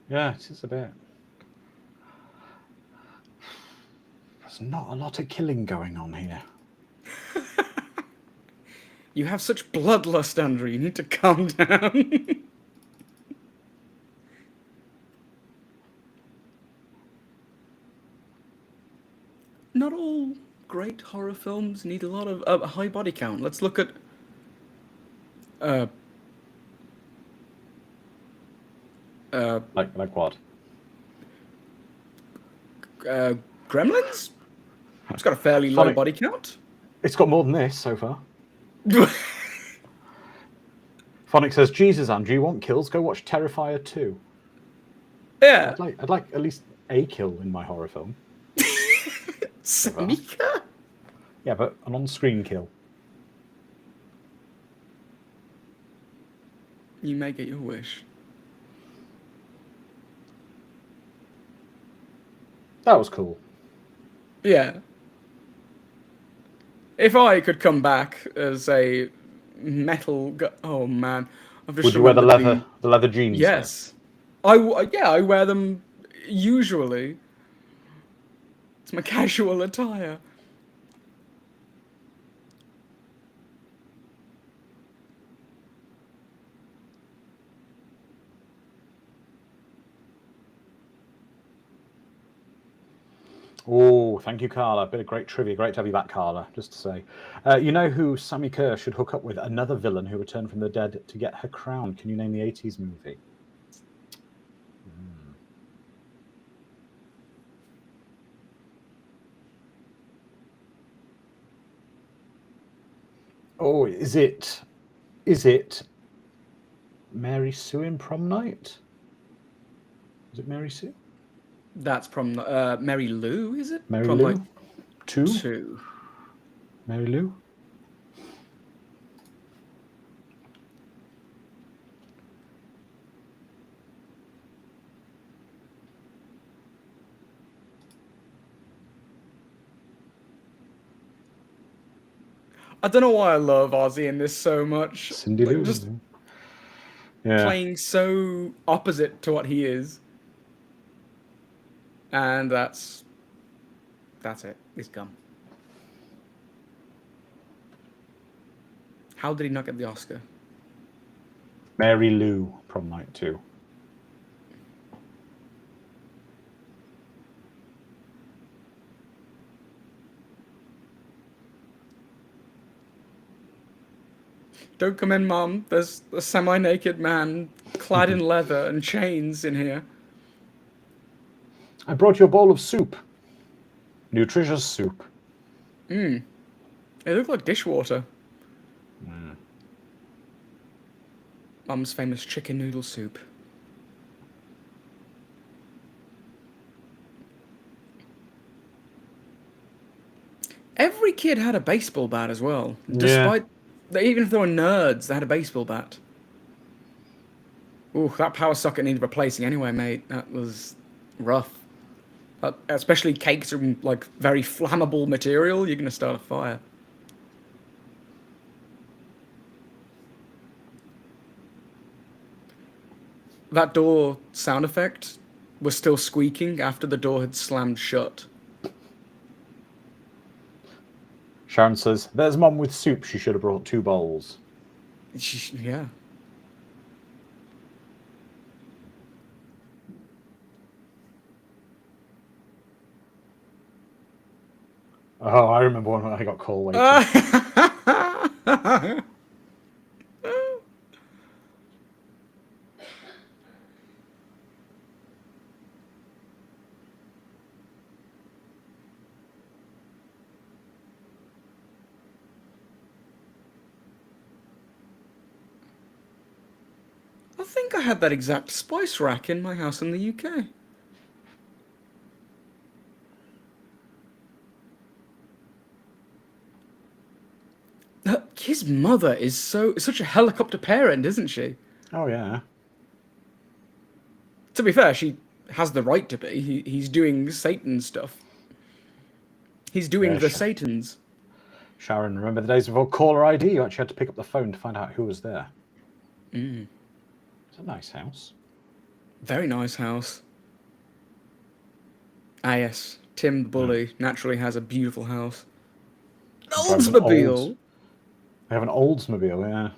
Yeah, it is a bit. There's not a lot of killing going on here. You have such bloodlust, Andrew. You need to calm down. Not all great horror films need a lot of a high body count. Let's look at Uh, Like what? Gremlins? It's got a fairly low Sonic. body count. It's got more than this so far. Phonic says, "Jesus, Andrew, you want kills? Go watch Terrifier 2." Yeah. I'd like at least a kill in my horror film. Samika? Yeah, but an on-screen kill. You may get your wish. That was cool. Yeah. If I could come back as a metal, oh man, I've just Would you wear the remembered leather jeans? Yes, yeah, I wear them usually. It's my casual attire. Oh, thank you, Carla. Bit of great trivia. Great to have you back, Carla. Just to say, you know who Sammy Kerr should hook up with? Another villain who returned from the dead to get her crown. Can you name the '80s movie? Oh, is it Mary Sue in Prom Night? Is it Mary Sue? That's from Mary Lou, is it? Mary Prom Lou? Night Two? 2. Mary Lou? I don't know why I love Ozzy in this so much. Cindy Like, Lou? just Yeah. playing so opposite to what he is. And that's it. He's gone. How did he not get the Oscar? Mary Lou, Prom Night 2. Don't come in, Mom. There's a semi-naked man clad in leather and chains in here. I brought you a bowl of soup. Nutritious soup. It looked like dishwater. Mum's famous chicken noodle soup. Every kid had a baseball bat as well. Despite, even if they were nerds, they had a baseball bat. Ooh, that power socket needed replacing anyway, mate. That was rough. Especially cakes are like very flammable material. You're gonna start a fire. That door sound effect was still squeaking after the door had slammed shut. Sharon says, "There's Mom with soup. She should have brought 2 bowls." Yeah. Oh, I remember when I got call waiting. I think I had that exact spice rack in my house in the UK. His mother is such a helicopter parent, isn't she? Oh, yeah. To be fair, she has the right to be. He's doing Satan stuff. He's doing Yeah, the Satans. Sharon, remember the days before caller ID? You actually had to pick up the phone to find out who was there. It's a nice house. Very nice house. Ah, yes. Tim the Bully naturally has a beautiful house. Oldsmobile! They have an Oldsmobile, yeah.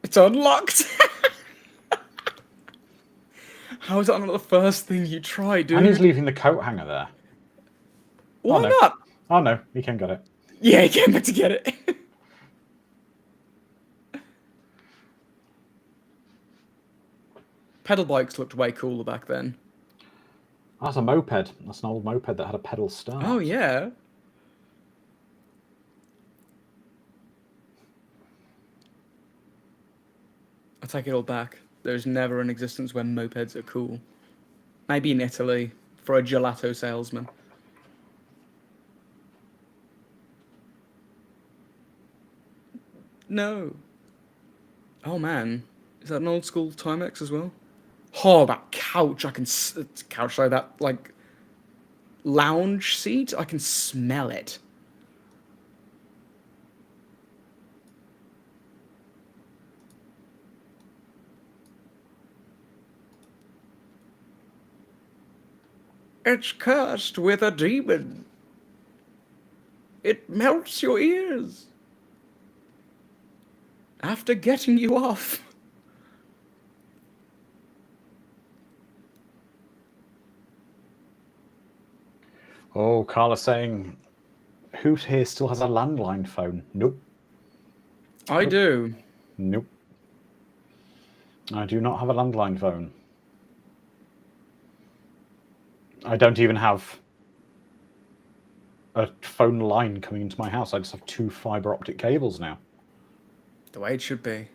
It's unlocked! How is that not the first thing you try, dude? And he's leaving the coat hanger there. Why no. not? Oh no, he can get it. Yeah, he came back to get it. Pedal bikes looked way cooler back then. That's a moped. That's an old moped that had a pedal start. Oh, yeah. I take it all back. There's never an existence where mopeds are cool. Maybe in Italy, for a gelato salesman. No. Oh, man. Is that an old school Timex as well? Oh, that couch. I can... couch, like that, like... lounge seat. I can smell it. It's cursed with a demon. It melts your ears. After getting you off. Oh, Carla's saying, who here still has a landline phone? Nope. I do. Nope. I do not have a landline phone. I don't even have a phone line coming into my house. I just have 2 fiber optic cables now. The way it should be.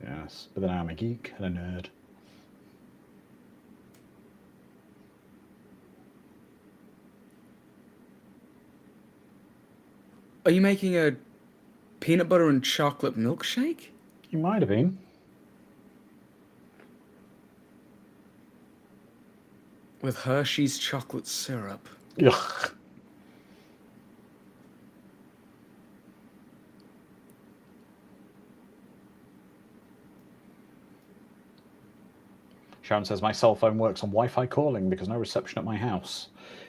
Yes, but then I'm a geek and a nerd. Are you making a peanut butter and chocolate milkshake? You might have been. With Hershey's chocolate syrup. Ugh. Sharon says, my cell phone works on Wi-Fi calling because no reception at my house.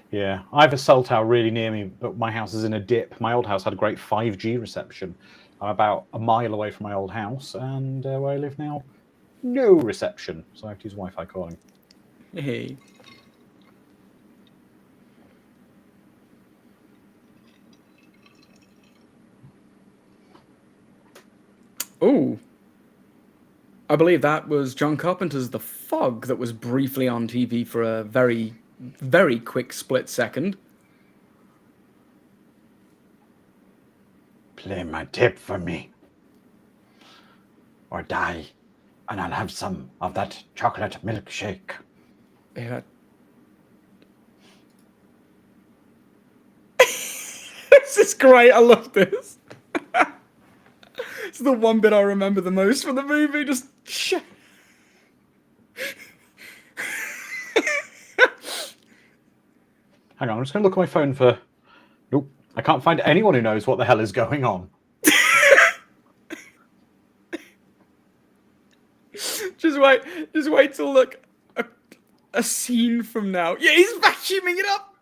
Yeah, I have a cell tower really near me, but my house is in a dip. My old house had a great 5G reception. I'm about a mile away from my old house, and where I live now, no reception. So I have to use Wi-Fi calling. Hey. Ooh. I believe that was John Carpenter's The Fog that was briefly on TV for a very, very quick split second. Play my tape for me. Or die, and I'll have some of that chocolate milkshake. Yeah. This is great. I love this. It's the one bit I remember the most from the movie. Just Hang on, I'm just going to look at my phone for... Nope, I can't find anyone who knows what the hell is going on. just wait till look a scene from now. Yeah, he's vacuuming it up.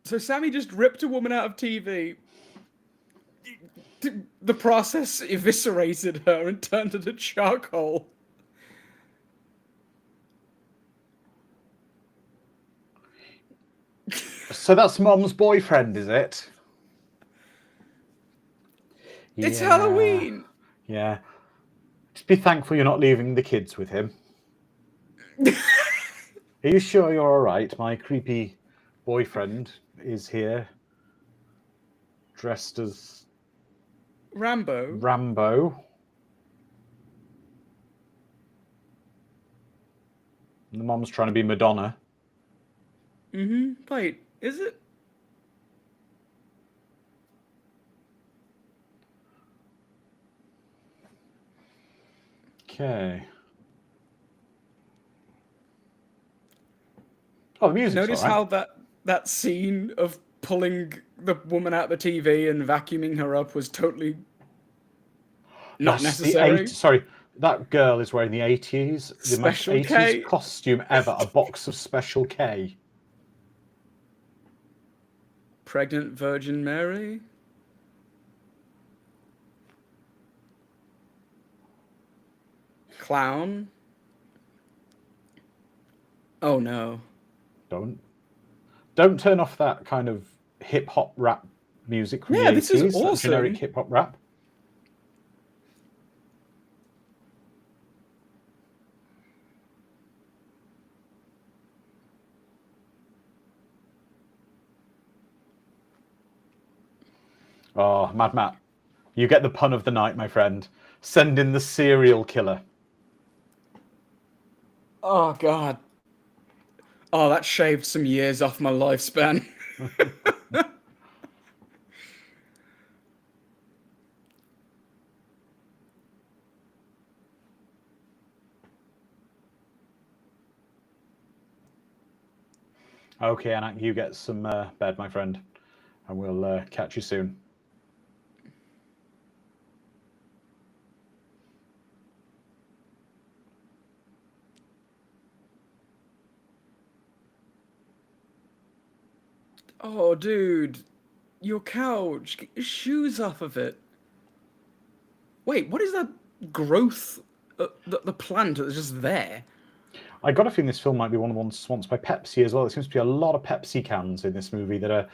So Sammy just ripped a woman out of TV. The process eviscerated her and turned her to charcoal. So that's Mom's boyfriend, is it? It's Halloween. Yeah. Just be thankful you're not leaving the kids with him. Are you sure you're all right? My creepy boyfriend is here, dressed as Rambo. And the mom's trying to be Madonna. Wait, is it? Okay. Oh, the music's Notice all right. how that scene of pulling the woman out the TV and vacuuming her up was totally not Yes, necessary. Sorry, that girl is wearing the 80s. The Special most 80s K. costume ever. A box of Special K. Pregnant Virgin Mary. Clown. Oh no. Don't turn off that kind of hip hop rap music from Yeah, the this is 80s, that generic awesome. hip hop rap. Oh, Mad Matt, you get the pun of the night, my friend. Send in the serial killer. Oh god. Oh, that shaved some years off my lifespan. Okay, Anak, you get some bed, my friend, and we'll catch you soon. Oh, dude. Your couch. Get your shoes off of it. Wait, what is that growth? The plant that's just there? I got a feeling this film might be one of the ones sponsored by Pepsi as well. There seems to be a lot of Pepsi cans in this movie that are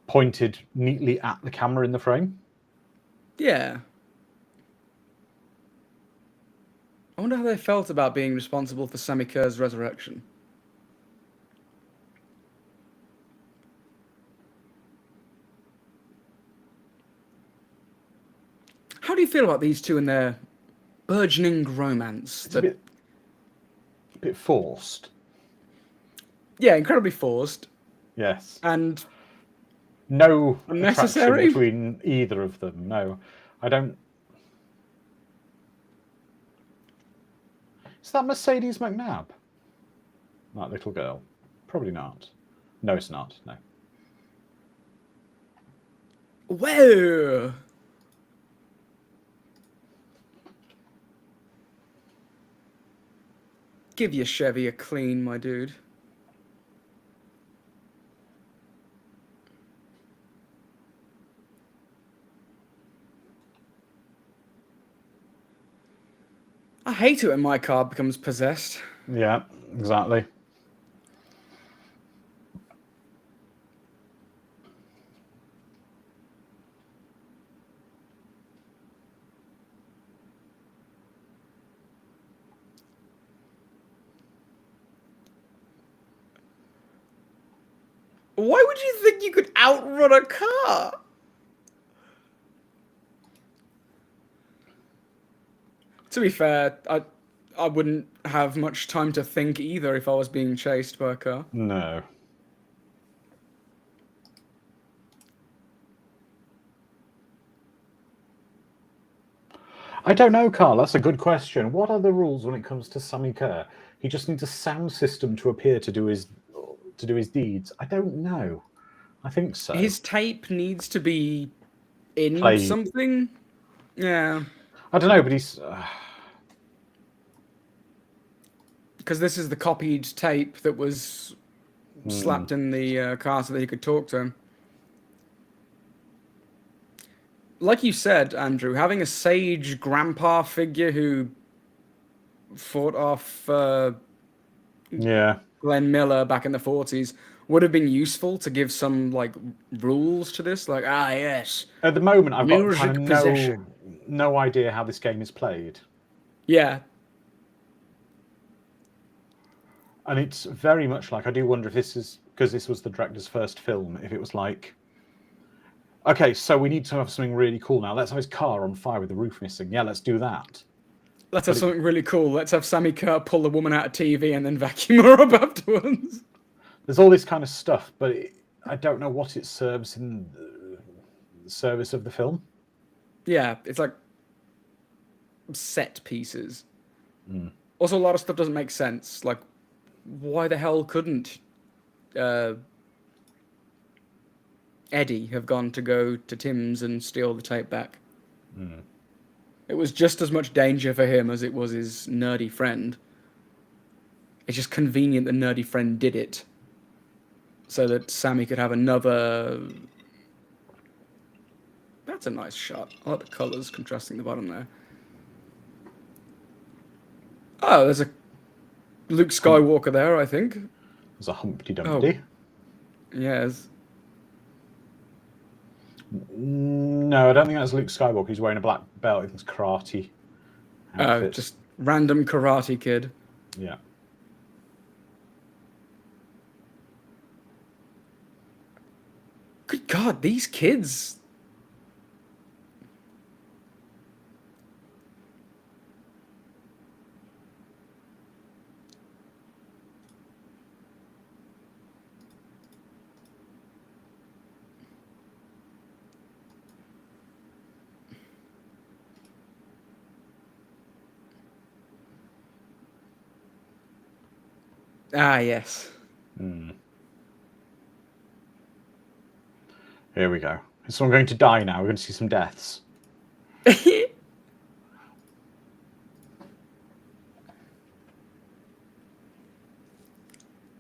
pointed neatly at the camera in the frame. Yeah. I wonder how they felt about being responsible for Sammy Kerr's resurrection. How do you feel about these two and their burgeoning romance? It's a bit forced. Yeah, incredibly forced Yes. and No unnecessary. attraction between either of them. No, I don't. Is that Mercedes McNabb? That little girl? Probably not. No, it's not. No. Whoa! Give your Chevy a clean, my dude. I hate it when my car becomes possessed. Yeah, exactly. Why would you think you could outrun a car? To be fair, I wouldn't have much time to think either if I was being chased by a car. No. I don't know, Carl. That's a good question. What are the rules when it comes to Sammy Kerr? He just needs a sound system to appear to do his deeds. I don't know. I think so. His tape needs to be in Played. something. Yeah. I don't know, but he's. Because this is the copied tape that was slapped in the car so that he could talk to him. Like you said, Andrew, having a sage grandpa figure who fought off Yeah. Glenn Miller back in the 40s would have been useful to give some like rules to this. Like, yes. At the moment, I've got Music kind of possession. no idea how this game is played. Yeah. And it's very much like, I do wonder if this is, because this was the director's first film, if it was like, okay, so we need to have something really cool now. Let's have his car on fire with the roof missing. Yeah, let's do that. Let's have something really cool. Let's have Sammy Kerr pull the woman out of TV and then vacuum her up afterwards. There's all this kind of stuff, but I don't know what it serves in the service of the film. Yeah, it's like set pieces. Also, a lot of stuff doesn't make sense. Like, why the hell couldn't Eddie have gone to go to Tim's and steal the tape back? It was just as much danger for him as it was his nerdy friend. It's just convenient the nerdy friend did it so that Sammy could have another... That's a nice shot. I like the colours contrasting the bottom there. Oh, there's a Luke Skywalker there, I think. There's a Humpty Oh, Dumpty. yes. No, I don't think that's Luke Skywalker. He's wearing a black belt. I think it's karate outfit. Just random karate kid. Yeah. Good God, these kids. Ah, yes. Here we go. Is someone going to die now? We're going to see some deaths.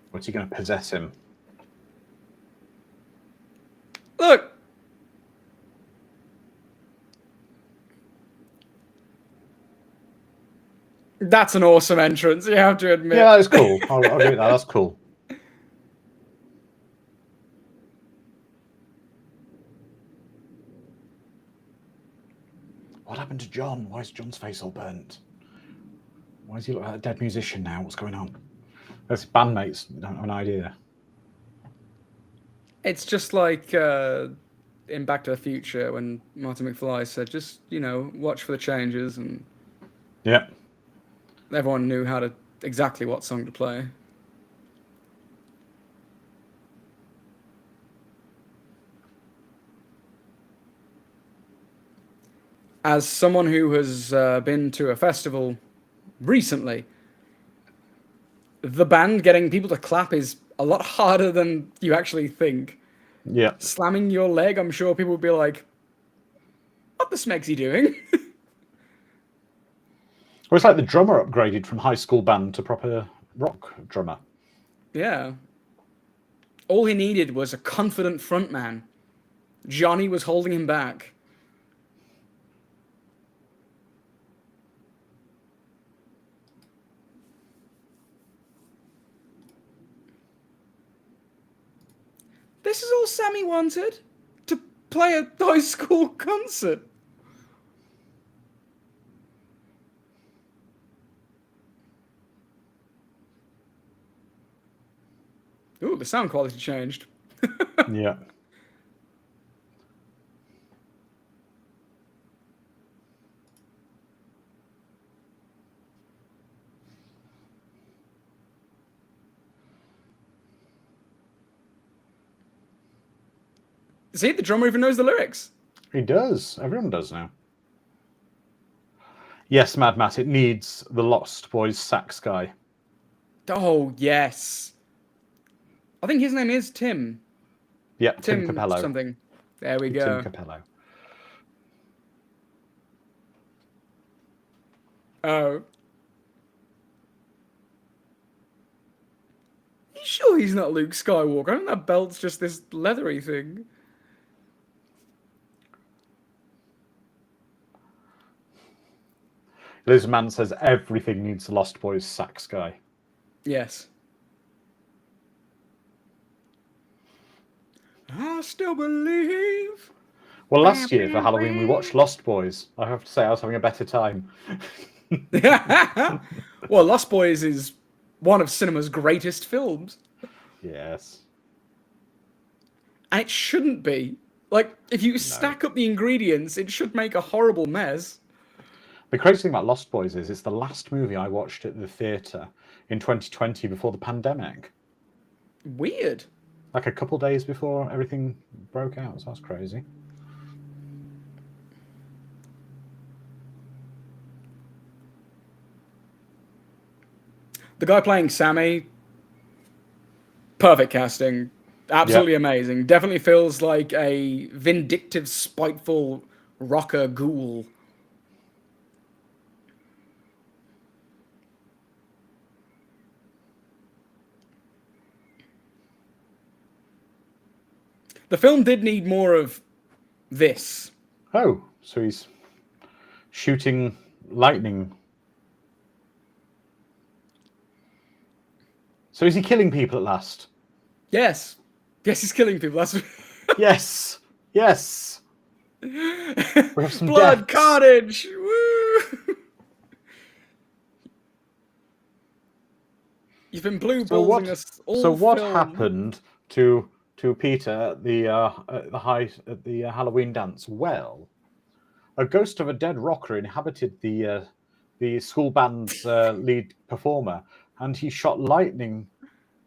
What's he going to possess him? Look. That's an awesome entrance, you have to admit. Yeah, that's cool. I'll give it that. That's cool. What happened to John? Why is John's face all burnt? Why does he look like a dead musician now? What's going on? Those bandmates don't have an idea. It's just like in Back to the Future when Martin McFly said, just, watch for the changes, and Yeah. everyone knew exactly what song to play. As someone who has been to a festival recently, the band getting people to clap is a lot harder than you actually think. Yeah. Slamming your leg, I'm sure people would be like, what the smeg's he doing? Well, it's like the drummer upgraded from high school band to proper rock drummer. Yeah. All he needed was a confident frontman. Johnny was holding him back. This is all Sammy wanted, to play a high school concert. Ooh, the sound quality changed. Yeah. See, the drummer even knows the lyrics. He does. Everyone does now. Yes, Mad Matt, it needs the Lost Boys sax guy. Oh, yes. I think his name is Tim. Yeah, Tim Capello. Something. There we go. Tim Capello. Oh. You sure he's not Luke Skywalker? I think that belt's just this leathery thing. Liz Mann says everything needs the Lost Boys sax guy. Yes. I still believe. Well, last year for Halloween we watched Lost Boys. I have to say I was having a better time. Well, Lost Boys is one of cinema's greatest films. Yes. And it shouldn't be. Like, if you stack up the ingredients, it should make a horrible mess. The crazy thing about Lost Boys is it's the last movie I watched at the theatre in 2020 before the pandemic. Weird. Like a couple days before everything broke out. So that's crazy. The guy playing Sammy, perfect casting. Absolutely amazing. Definitely feels like a vindictive, spiteful rocker ghoul. The film did need more of this. Oh, so he's shooting lightning. So is he killing people at last? Yes. Yes, he's killing people. That's Yes. Yes. We have some blood, deaths. carnage. Woo! You've been blue balling us all So what film. happened to Peter at the Halloween dance? Well, a ghost of a dead rocker inhabited the school band's lead performer, and he shot lightning.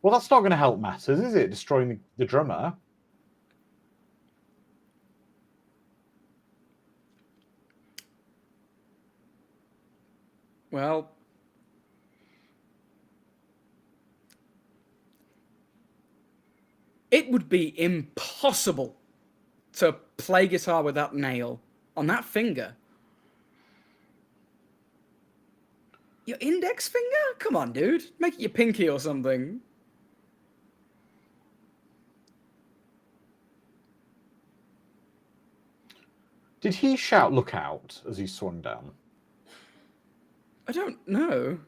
Well, that's not going to help matters, is it? Destroying the drummer. Well, it would be impossible to play guitar with that nail on that finger. Your index finger? Come on, dude. Make it your pinky or something. Did he shout "Look out" as he swung down? I don't know.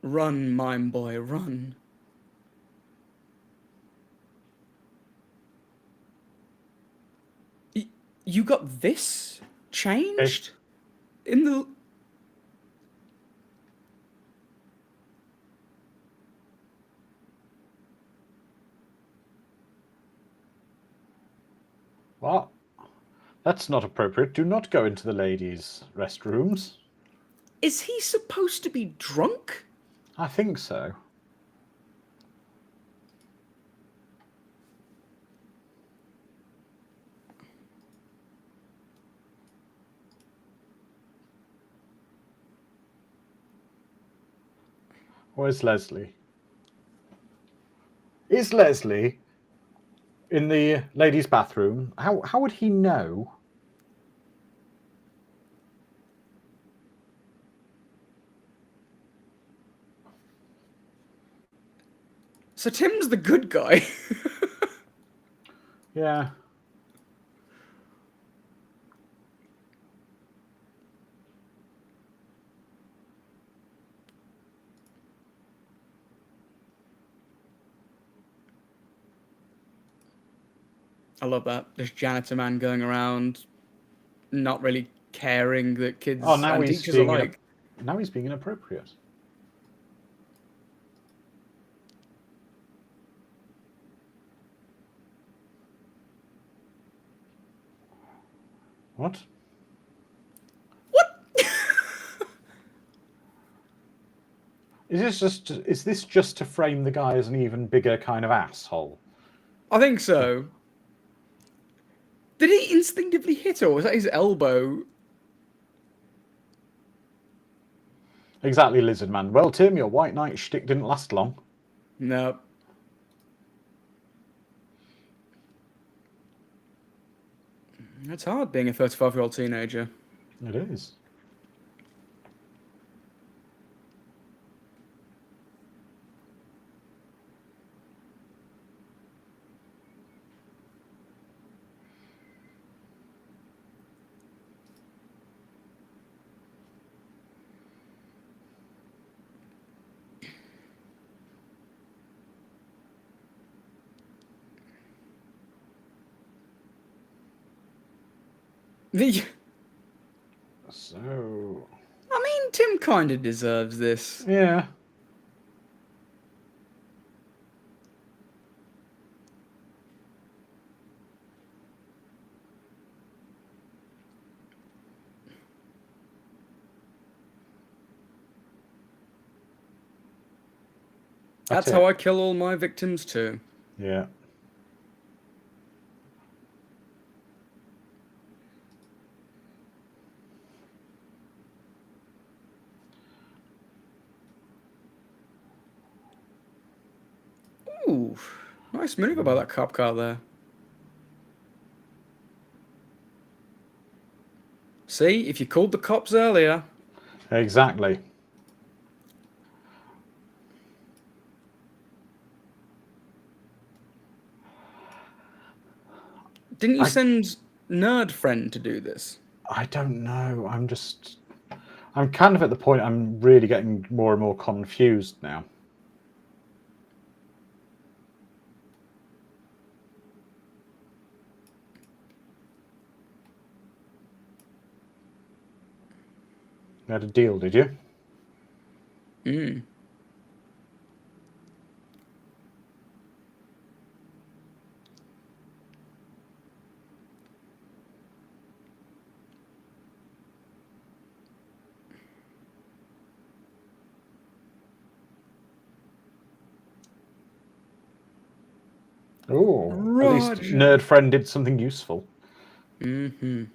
Run, mime boy, run. You got this changed in the... What? That's not appropriate. Do not go into the ladies' restrooms. Is he supposed to be drunk? I think so. Where's Leslie? Is Leslie in the ladies' bathroom? How would he know? So Tim's the good guy. Yeah. I love that. This janitor man going around, not really caring that kids Oh, now and he's teachers alike. now he's being inappropriate. What? What? Is this just to frame the guy as an even bigger kind of asshole? I think so. Did he instinctively hit her, or was that his elbow? Exactly, Lizard Man. Well, Tim, your White Knight shtick didn't last long. No. It's hard being a 35-year-old teenager. It is. So... I mean, Tim kind of deserves this. Yeah. That's how I kill all my victims too. Yeah. Ooh, nice move about that cop car there. See, if you called the cops earlier. Exactly. Didn't you send Nerd Friend to do this? I don't know. I'm kind of at the point I'm really getting more and more confused now. You had a deal, did you? Mm. Oh, at least Roger. Nerd Friend did something useful. Mm-hmm.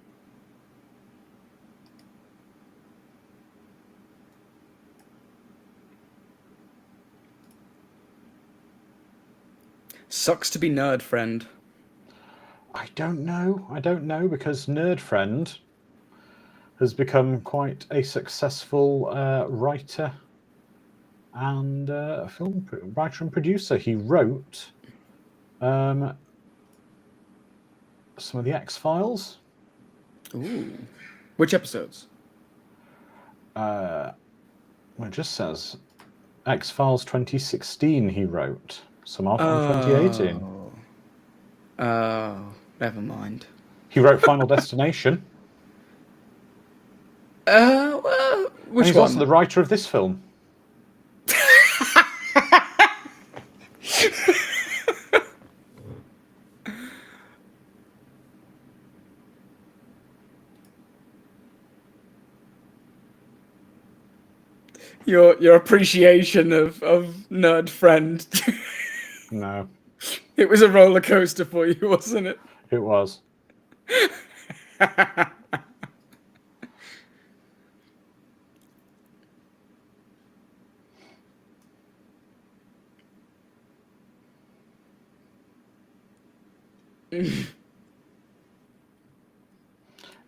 Sucks to be Nerd Friend. I don't know, because Nerd Friend has become quite a successful writer and film writer and producer. He wrote some of the X-Files. Ooh. Which episodes? Well, it just says X-Files 2016 he wrote. Some are from 2018. Oh, never mind. He wrote Final Destination. Well, And which he's one? also the writer of this film. Your appreciation of Nerd Friend. No, It was a roller coaster for you, wasn't it? it was.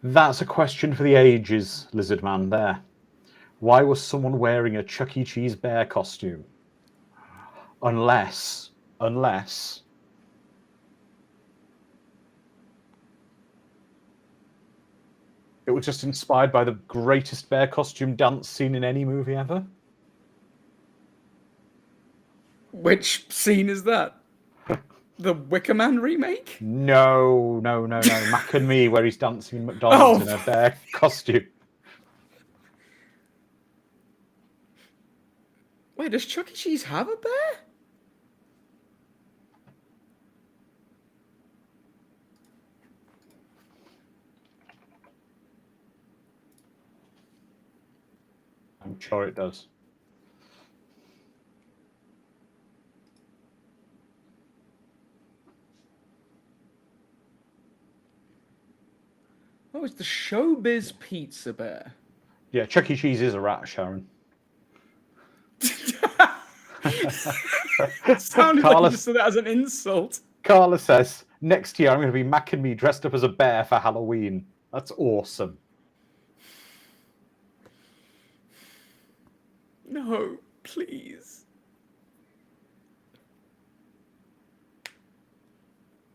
That's a question for the ages, Lizard Man, there. Why was someone wearing a Chuck E. Cheese bear costume? Unless it was just inspired by the greatest bear costume dance scene in any movie ever. Which scene is that? The Wicker Man remake? No. Mac and Me, where he's dancing in McDonald's in a bear costume. Wait, does Chuck E. Cheese have a bear? I'm sure it does. Oh, it's the Showbiz Pizza Bear. Yeah, Chuck E. Cheese is a rat, Sharon. Sounded like you just said that as an insult. Carla says, next year I'm going to be Mac and Me dressed up as a bear for Halloween. That's awesome. No, please.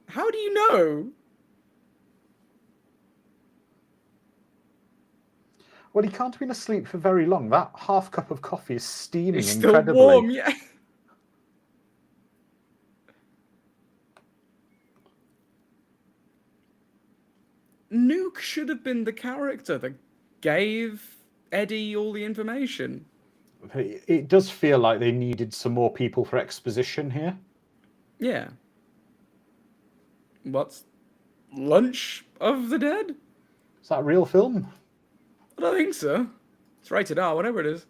How do you know? Well, he can't have been asleep for very long. That half cup of coffee is steaming It's still incredibly. warm, yeah. Nuke should have been the character that gave Eddie all the information. It does feel like they needed some more people for exposition here. Yeah. What's Lunch of the Dead? Is that a real film? I don't think so. It's rated R, whatever it is.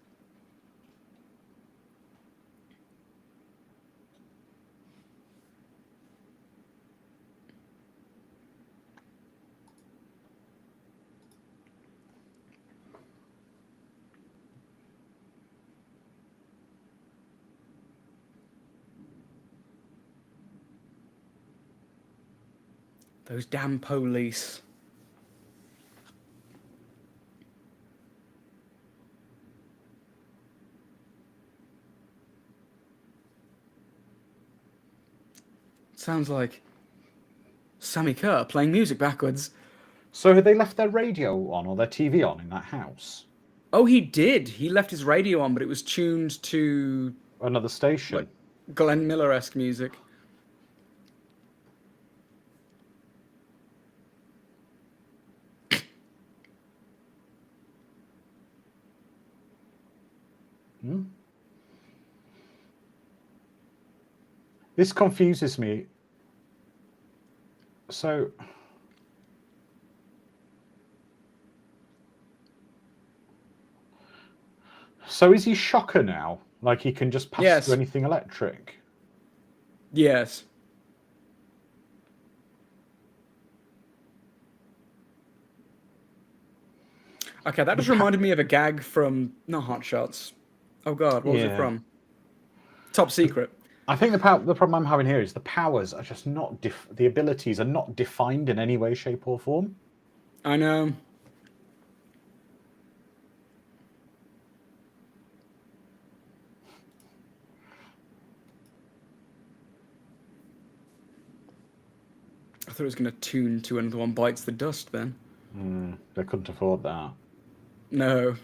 Those damn police. Sounds like Sammy Kerr playing music backwards. So had they left their radio on or their TV on in that house? Oh, he did. He left his radio on, but it was tuned to Another like station. Glenn Miller-esque music. Hmm? This confuses me. So is he Shocker now? Like he can just pass through Yes. anything electric? Yes. Okay, that The just reminded me of a gag from not Hot Shots. Oh God, what was it Yeah. from? Top Secret. I think the problem I'm having here is the powers are just not the abilities are not defined in any way, shape, or form. I know. I thought it was going to tune to Another One Bites the Dust then. They couldn't afford that. No.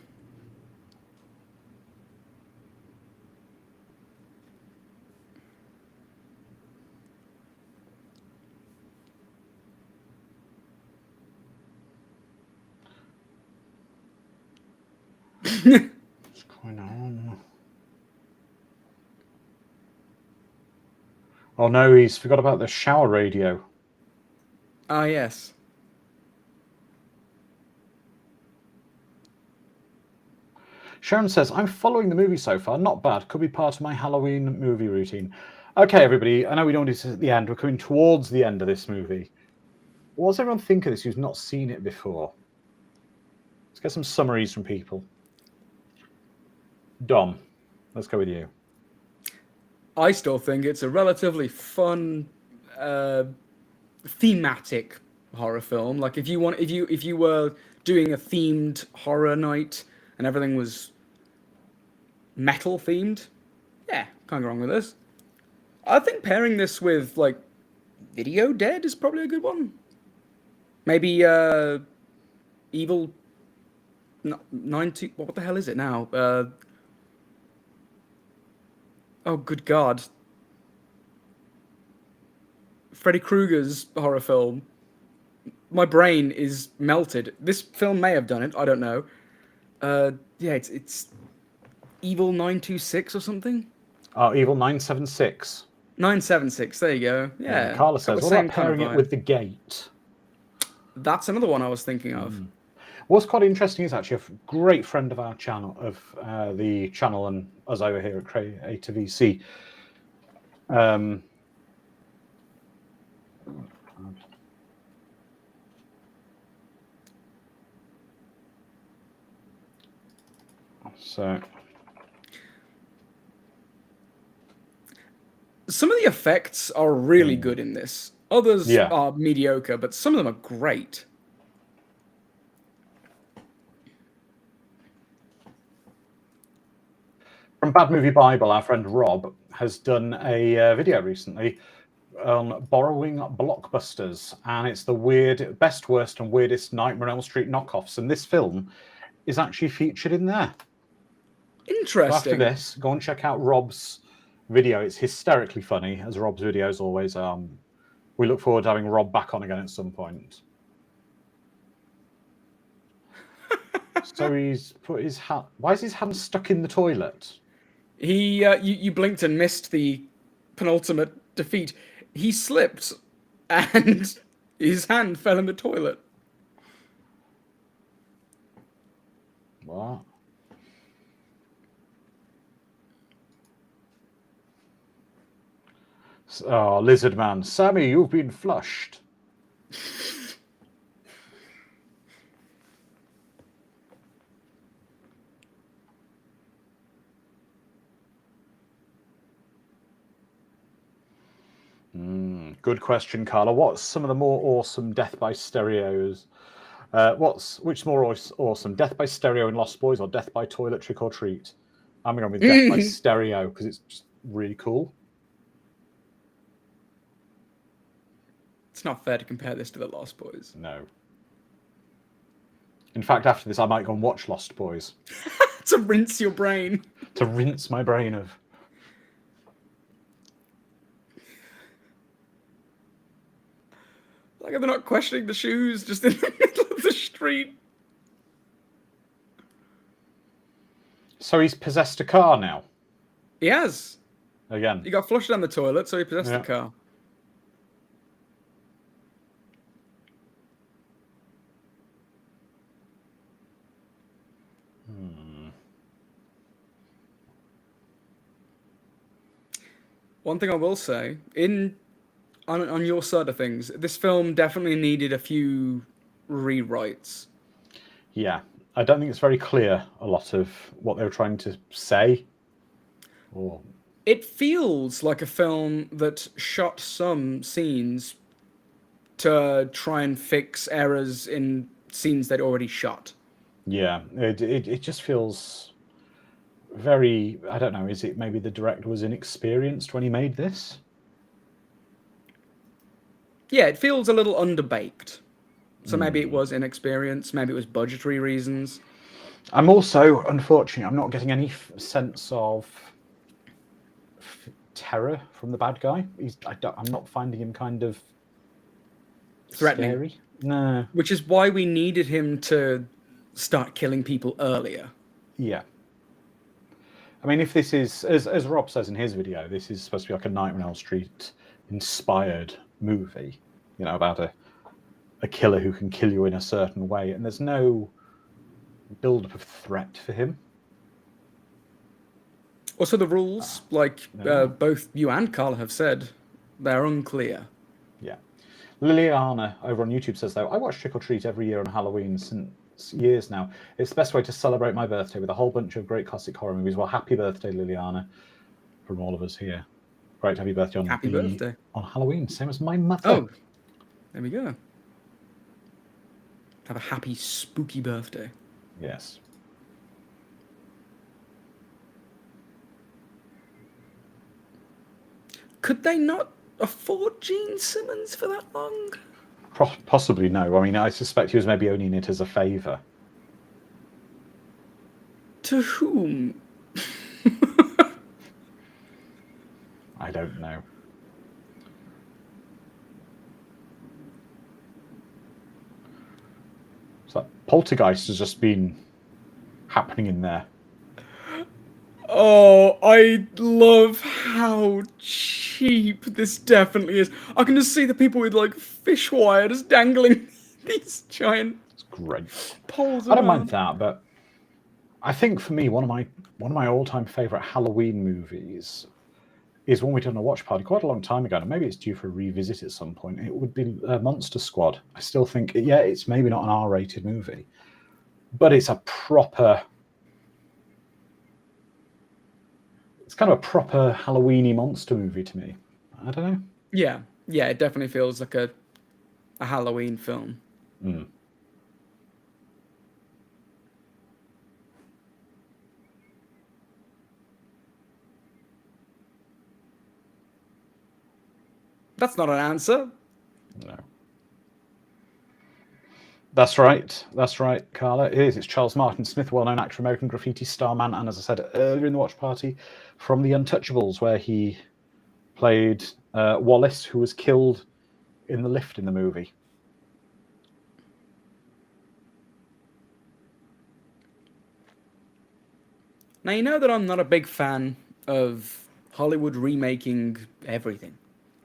What's going on? Oh no, he's forgot about the shower radio. Ah, yes. Sharon says, I'm following the movie so far. Not bad. Could be part of my Halloween movie routine. Okay, everybody. I know we don't do this at the end. We're coming towards the end of this movie. What does everyone think of this who's not seen it before? Let's get some summaries from people. Dom, let's go with you. I still think it's a relatively fun, thematic horror film. Like if you were doing a themed horror night and everything was metal themed, yeah, can't go wrong with this. I think pairing this with like Video Dead is probably a good one. Maybe Evil 90. What the hell is it now? Oh, good God. Freddy Krueger's horror film. My brain is melted. This film may have done it. I don't know. Yeah, it's Evil 926 or something. Oh, Evil 976. 976. There you go. Yeah, Yeah, Carla got the says, what same about kind of pairing it vibe. with The Gate? That's another one I was thinking of. What's quite interesting is actually a great friend of our channel, of the channel and us over here at Creative EC. So Some of the effects are really good in this. Others Yeah. are mediocre, but some of them are great. from Bad Movie Bible, our friend Rob has done a video recently on borrowing blockbusters, and it's the weird, best, worst, and weirdest Nightmare on Elm Street knockoffs. And this film is actually featured in there. So after Interesting. this, go and check out Rob's video. It's hysterically funny, as Rob's videos always. We look forward to having Rob back on again at some point. So he's put his hand. Why is his hand stuck in the toilet? You blinked and missed the penultimate defeat. He slipped, and his hand fell in the toilet. What? Oh, Lizard Man. Sammy, you've been flushed. Good question, Carla. What's some of the more awesome Death by Stereos? Which more awesome? Death by Stereo in Lost Boys or Death by Toilet Trick or Treat? I'm going with Death by Stereo because it's just really cool. It's not fair to compare this to The Lost Boys. No. In fact, after this, I might go and watch Lost Boys To rinse your brain. to rinse my brain of. Like, they're not questioning the shoes just in the middle of the street. So he's possessed a car now. He has. Again. He got flushed down the toilet, so he possessed Yeah. the car. One thing I will say, on your side of things, this film definitely needed a few rewrites. Yeah. I don't think it's very clear, a lot of what they were trying to say. Or It feels like a film that shot some scenes to try and fix errors in scenes they'd already shot. yeah, it just feels very. I don't know. Is it maybe the director was inexperienced when he made this? Yeah, it feels a little underbaked. So maybe it was inexperience, maybe it was budgetary reasons. I'm also, unfortunately, I'm not getting any sense of terror from the bad guy. I'm not finding him kind of Threatening. scary. No. Which is why we needed him to start killing people earlier. Yeah. I mean, if this is, as Rob says in his video, this is supposed to be like a Nightmare on Elm Street inspired movie, you know, about a killer who can kill you in a certain way, and there's no build-up of threat for him. Also, the rules, like No. both you and Carla have said, they're unclear. Yeah. Liliana over on YouTube says, though, I watch Trick or Treat every year on Halloween since years now. It's the best way to celebrate my birthday with a whole bunch of great classic horror movies. Well, happy birthday, Liliana, from all of us here. Great to have your birthday on Birthday. on Halloween, same as my mother. Oh, there we go. Have a happy, spooky birthday. Yes. Could they not afford Gene Simmons for that long? Possibly no. I mean, I suspect he was maybe only in it as a favour. To whom? I don't know. So Poltergeist has just been happening in there. Oh, I love how cheap this definitely is. I can just see the people with like fish wire just dangling these giant It's great. poles. I don't mind around. that, but I think for me, one of my all-time favourite Halloween movies is one we did on a watch party quite a long time ago, and maybe it's due for a revisit at some point. It would be Monster Squad. I still think, yeah, it's maybe not an R-rated movie, but it's a proper. It's kind of a proper Halloween-y monster movie to me. I don't know. Yeah, it definitely feels like a Halloween film. Mm. That's not an answer. No. That's right. That's right, Carla. It is. It's Charles Martin Smith, well-known actor, American Graffiti starman, and as I said earlier in the watch party, from The Untouchables, where he played Wallace, who was killed in the lift in the movie. Now, you know that I'm not a big fan of Hollywood remaking everything.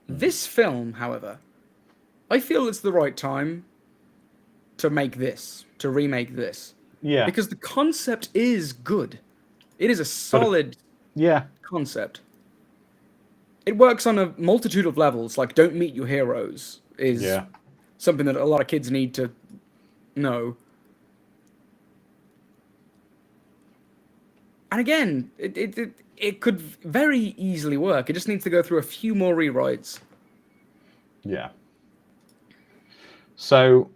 This film, however, I feel it's the right time to make this, to remake this. Yeah. Because the concept is good. It is a solid Yeah. concept. It works on a multitude of levels, like don't meet your heroes is Yeah. something that a lot of kids need to know. And again, it could very easily work. It just needs to go through a few more rewrites. Yeah. So,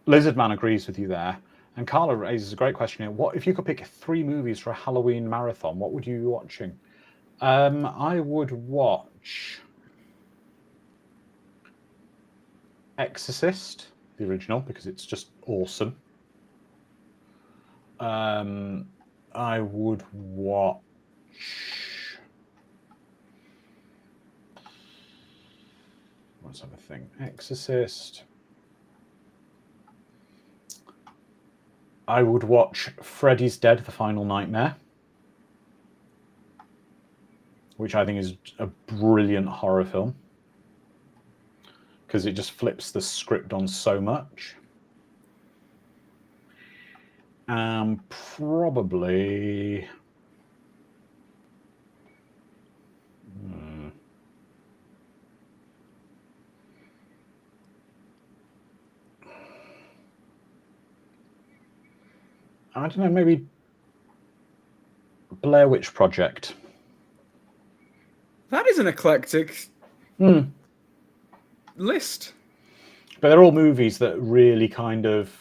Lizardman agrees with you there. And Carla raises a great question here. What if you could pick 3 movies for a Halloween marathon? What would you be watching? I would watch Exorcist, the original, because it's just awesome. I would watch. Let's have a thing. Exorcist. I would watch Freddy's Dead: The Final Nightmare, which I think is a brilliant horror film because it just flips the script on so much. Probably. I don't know, maybe Blair Witch Project. That is an eclectic list. But they're all movies that really kind of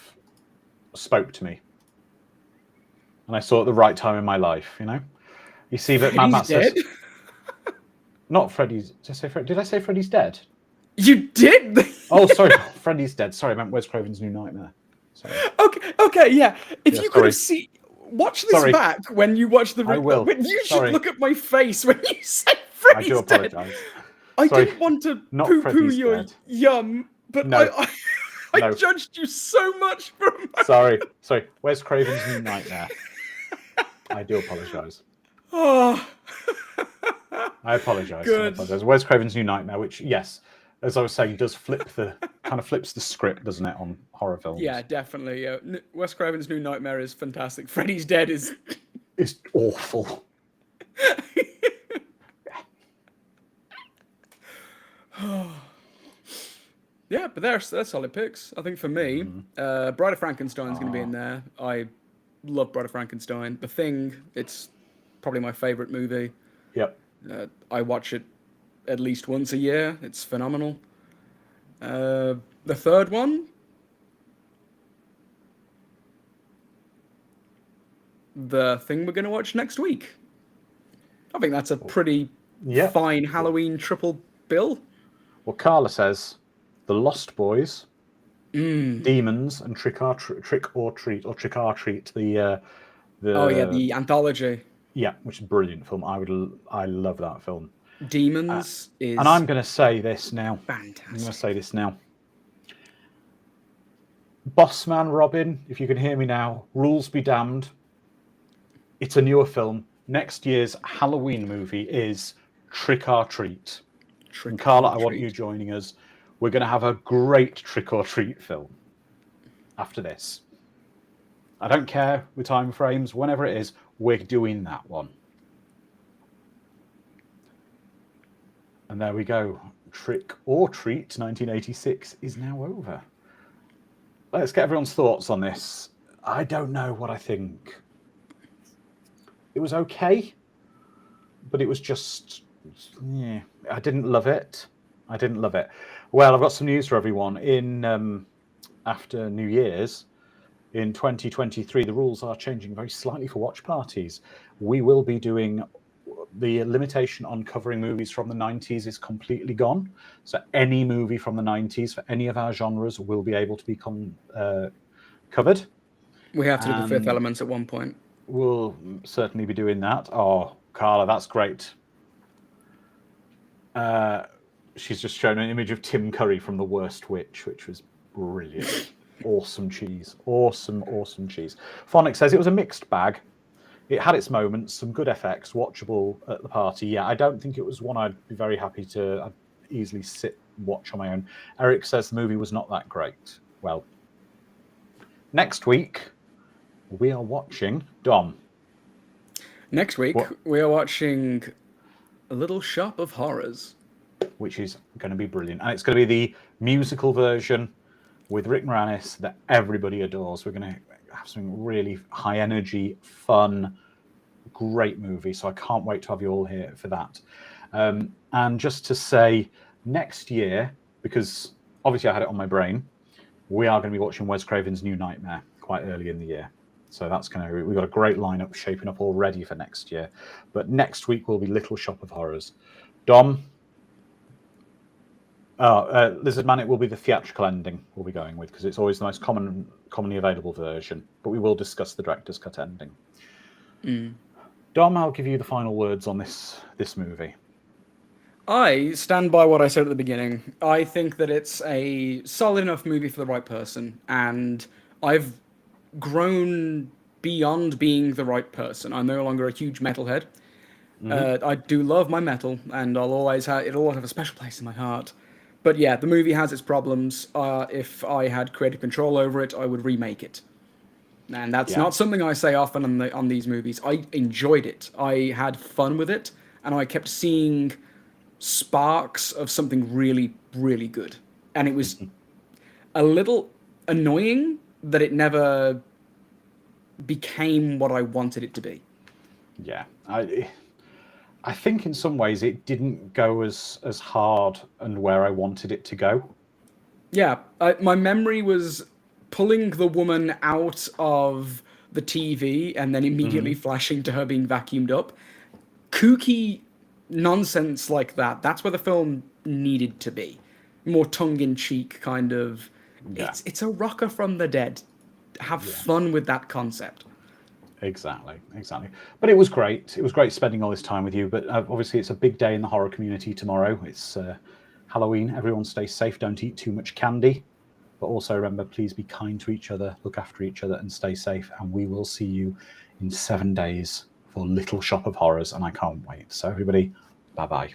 spoke to me. And I saw at the right time in my life, you know? You see that Mad Max Dead? says... Not Freddy's... Did I say Freddy's Dead? You did? Oh, sorry. Freddy's Dead. Sorry, I meant Wes Craven's New Nightmare. Sorry. Okay, yeah. If Yeah, you could have seen... Watch this back when you watch the... I will. You should look at my face when you said Freddy's I do Dead. apologise. I didn't want to poo-poo Freddy's your Dead. yum, but No. I judged you so much for a moment. Sorry. Wes Craven's New Nightmare. I do apologise. Oh. I apologise. Good. Wes Craven's New Nightmare, which, yes, as I was saying, does flips the script, doesn't it, on horror films? Yeah, definitely. Wes Craven's New Nightmare is fantastic. Freddy's Dead is... It's awful. Yeah, but they're solid picks. I think for me, Bride of Frankenstein's going to be in there. I love Bride of Frankenstein. The Thing, it's probably my favorite movie. Yep. I watch it at least once a year. It's phenomenal. The third one, the thing we're going to watch next week. I think that's a pretty fine Halloween triple bill. Well, Carla says The Lost Boys, Demons, and Trick or Treat. The anthology. Yeah, which is a brilliant film. I love that film. Demons is... And I'm going to say this now. Fantastic. I'm going to say this now. Bossman Robin, if you can hear me now, rules be damned. It's a newer film. Next year's Halloween movie is Trick or Treat. And Carla, I want you joining us. We're going to have a great Trick or Treat film after this. I don't care with time frames. Whenever it is, we're doing that one. And there we go. Trick or Treat 1986 is now over. Let's get everyone's thoughts on this. I don't know what I think. It was okay, but it was just... Yeah, I didn't love it. Well, I've got some news for everyone. In after New Year's, in 2023, the rules are changing very slightly for watch parties. We will be doing... The limitation on covering movies from the 90s is completely gone. So any movie from the 90s for any of our genres will be able to be covered. We have to do The Fifth Element at one point. We'll certainly be doing that. Oh, Carla, that's great. She's just shown an image of Tim Curry from The Worst Witch, which was brilliant. Awesome cheese. Awesome cheese. Phonic says it was a mixed bag. It had its moments, some good FX, watchable at the party. Yeah, I don't think it was one I'd be very happy to I'd easily sit and watch on my own. Eric says the movie was not that great. Well, next week, we are watching Dom. Next week, we are watching A Little Shop of Horrors. Which is going to be brilliant. And it's going to be the musical version with Rick Moranis that everybody adores. We're going to have something really high energy, fun, great movie. So I can't wait to have you all here for that. And just to say, next year, because obviously I had it on my brain, we are going to be watching Wes Craven's New Nightmare quite early in the year. So that's we've got a great lineup shaping up already for next year. But next week will be Little Shop of Horrors. Dom, Lizard Man, it will be the theatrical ending we'll be going with because it's always the most commonly available version. But we will discuss the director's cut ending. Dom, I'll give you the final words on this movie. I stand by what I said at the beginning. I think that it's a solid enough movie for the right person, and I've grown beyond being the right person. I'm no longer a huge metalhead. I do love my metal, and it'll always have a special place in my heart. But yeah, the movie has its problems. If I had creative control over it, I would remake it. And that's not something I say often on these movies. I enjoyed it. I had fun with it, and I kept seeing sparks of something really, really good. And it was a little annoying that it never became what I wanted it to be. Yeah, I think in some ways it didn't go as hard and where I wanted it to go. Yeah, my memory was pulling the woman out of the TV and then immediately flashing to her being vacuumed up. Kooky nonsense like that. That's where the film needed to be. More tongue-in-cheek kind of. Yeah. It's a rocker from the dead. Have fun with that concept. Exactly. But it was great. It was great spending all this time with you. But obviously, it's a big day in the horror community tomorrow. It's Halloween. Everyone stay safe. Don't eat too much candy. But also remember, please be kind to each other, look after each other, and stay safe. And we will see you in 7 days for Little Shop of Horrors. And I can't wait. So everybody, bye-bye.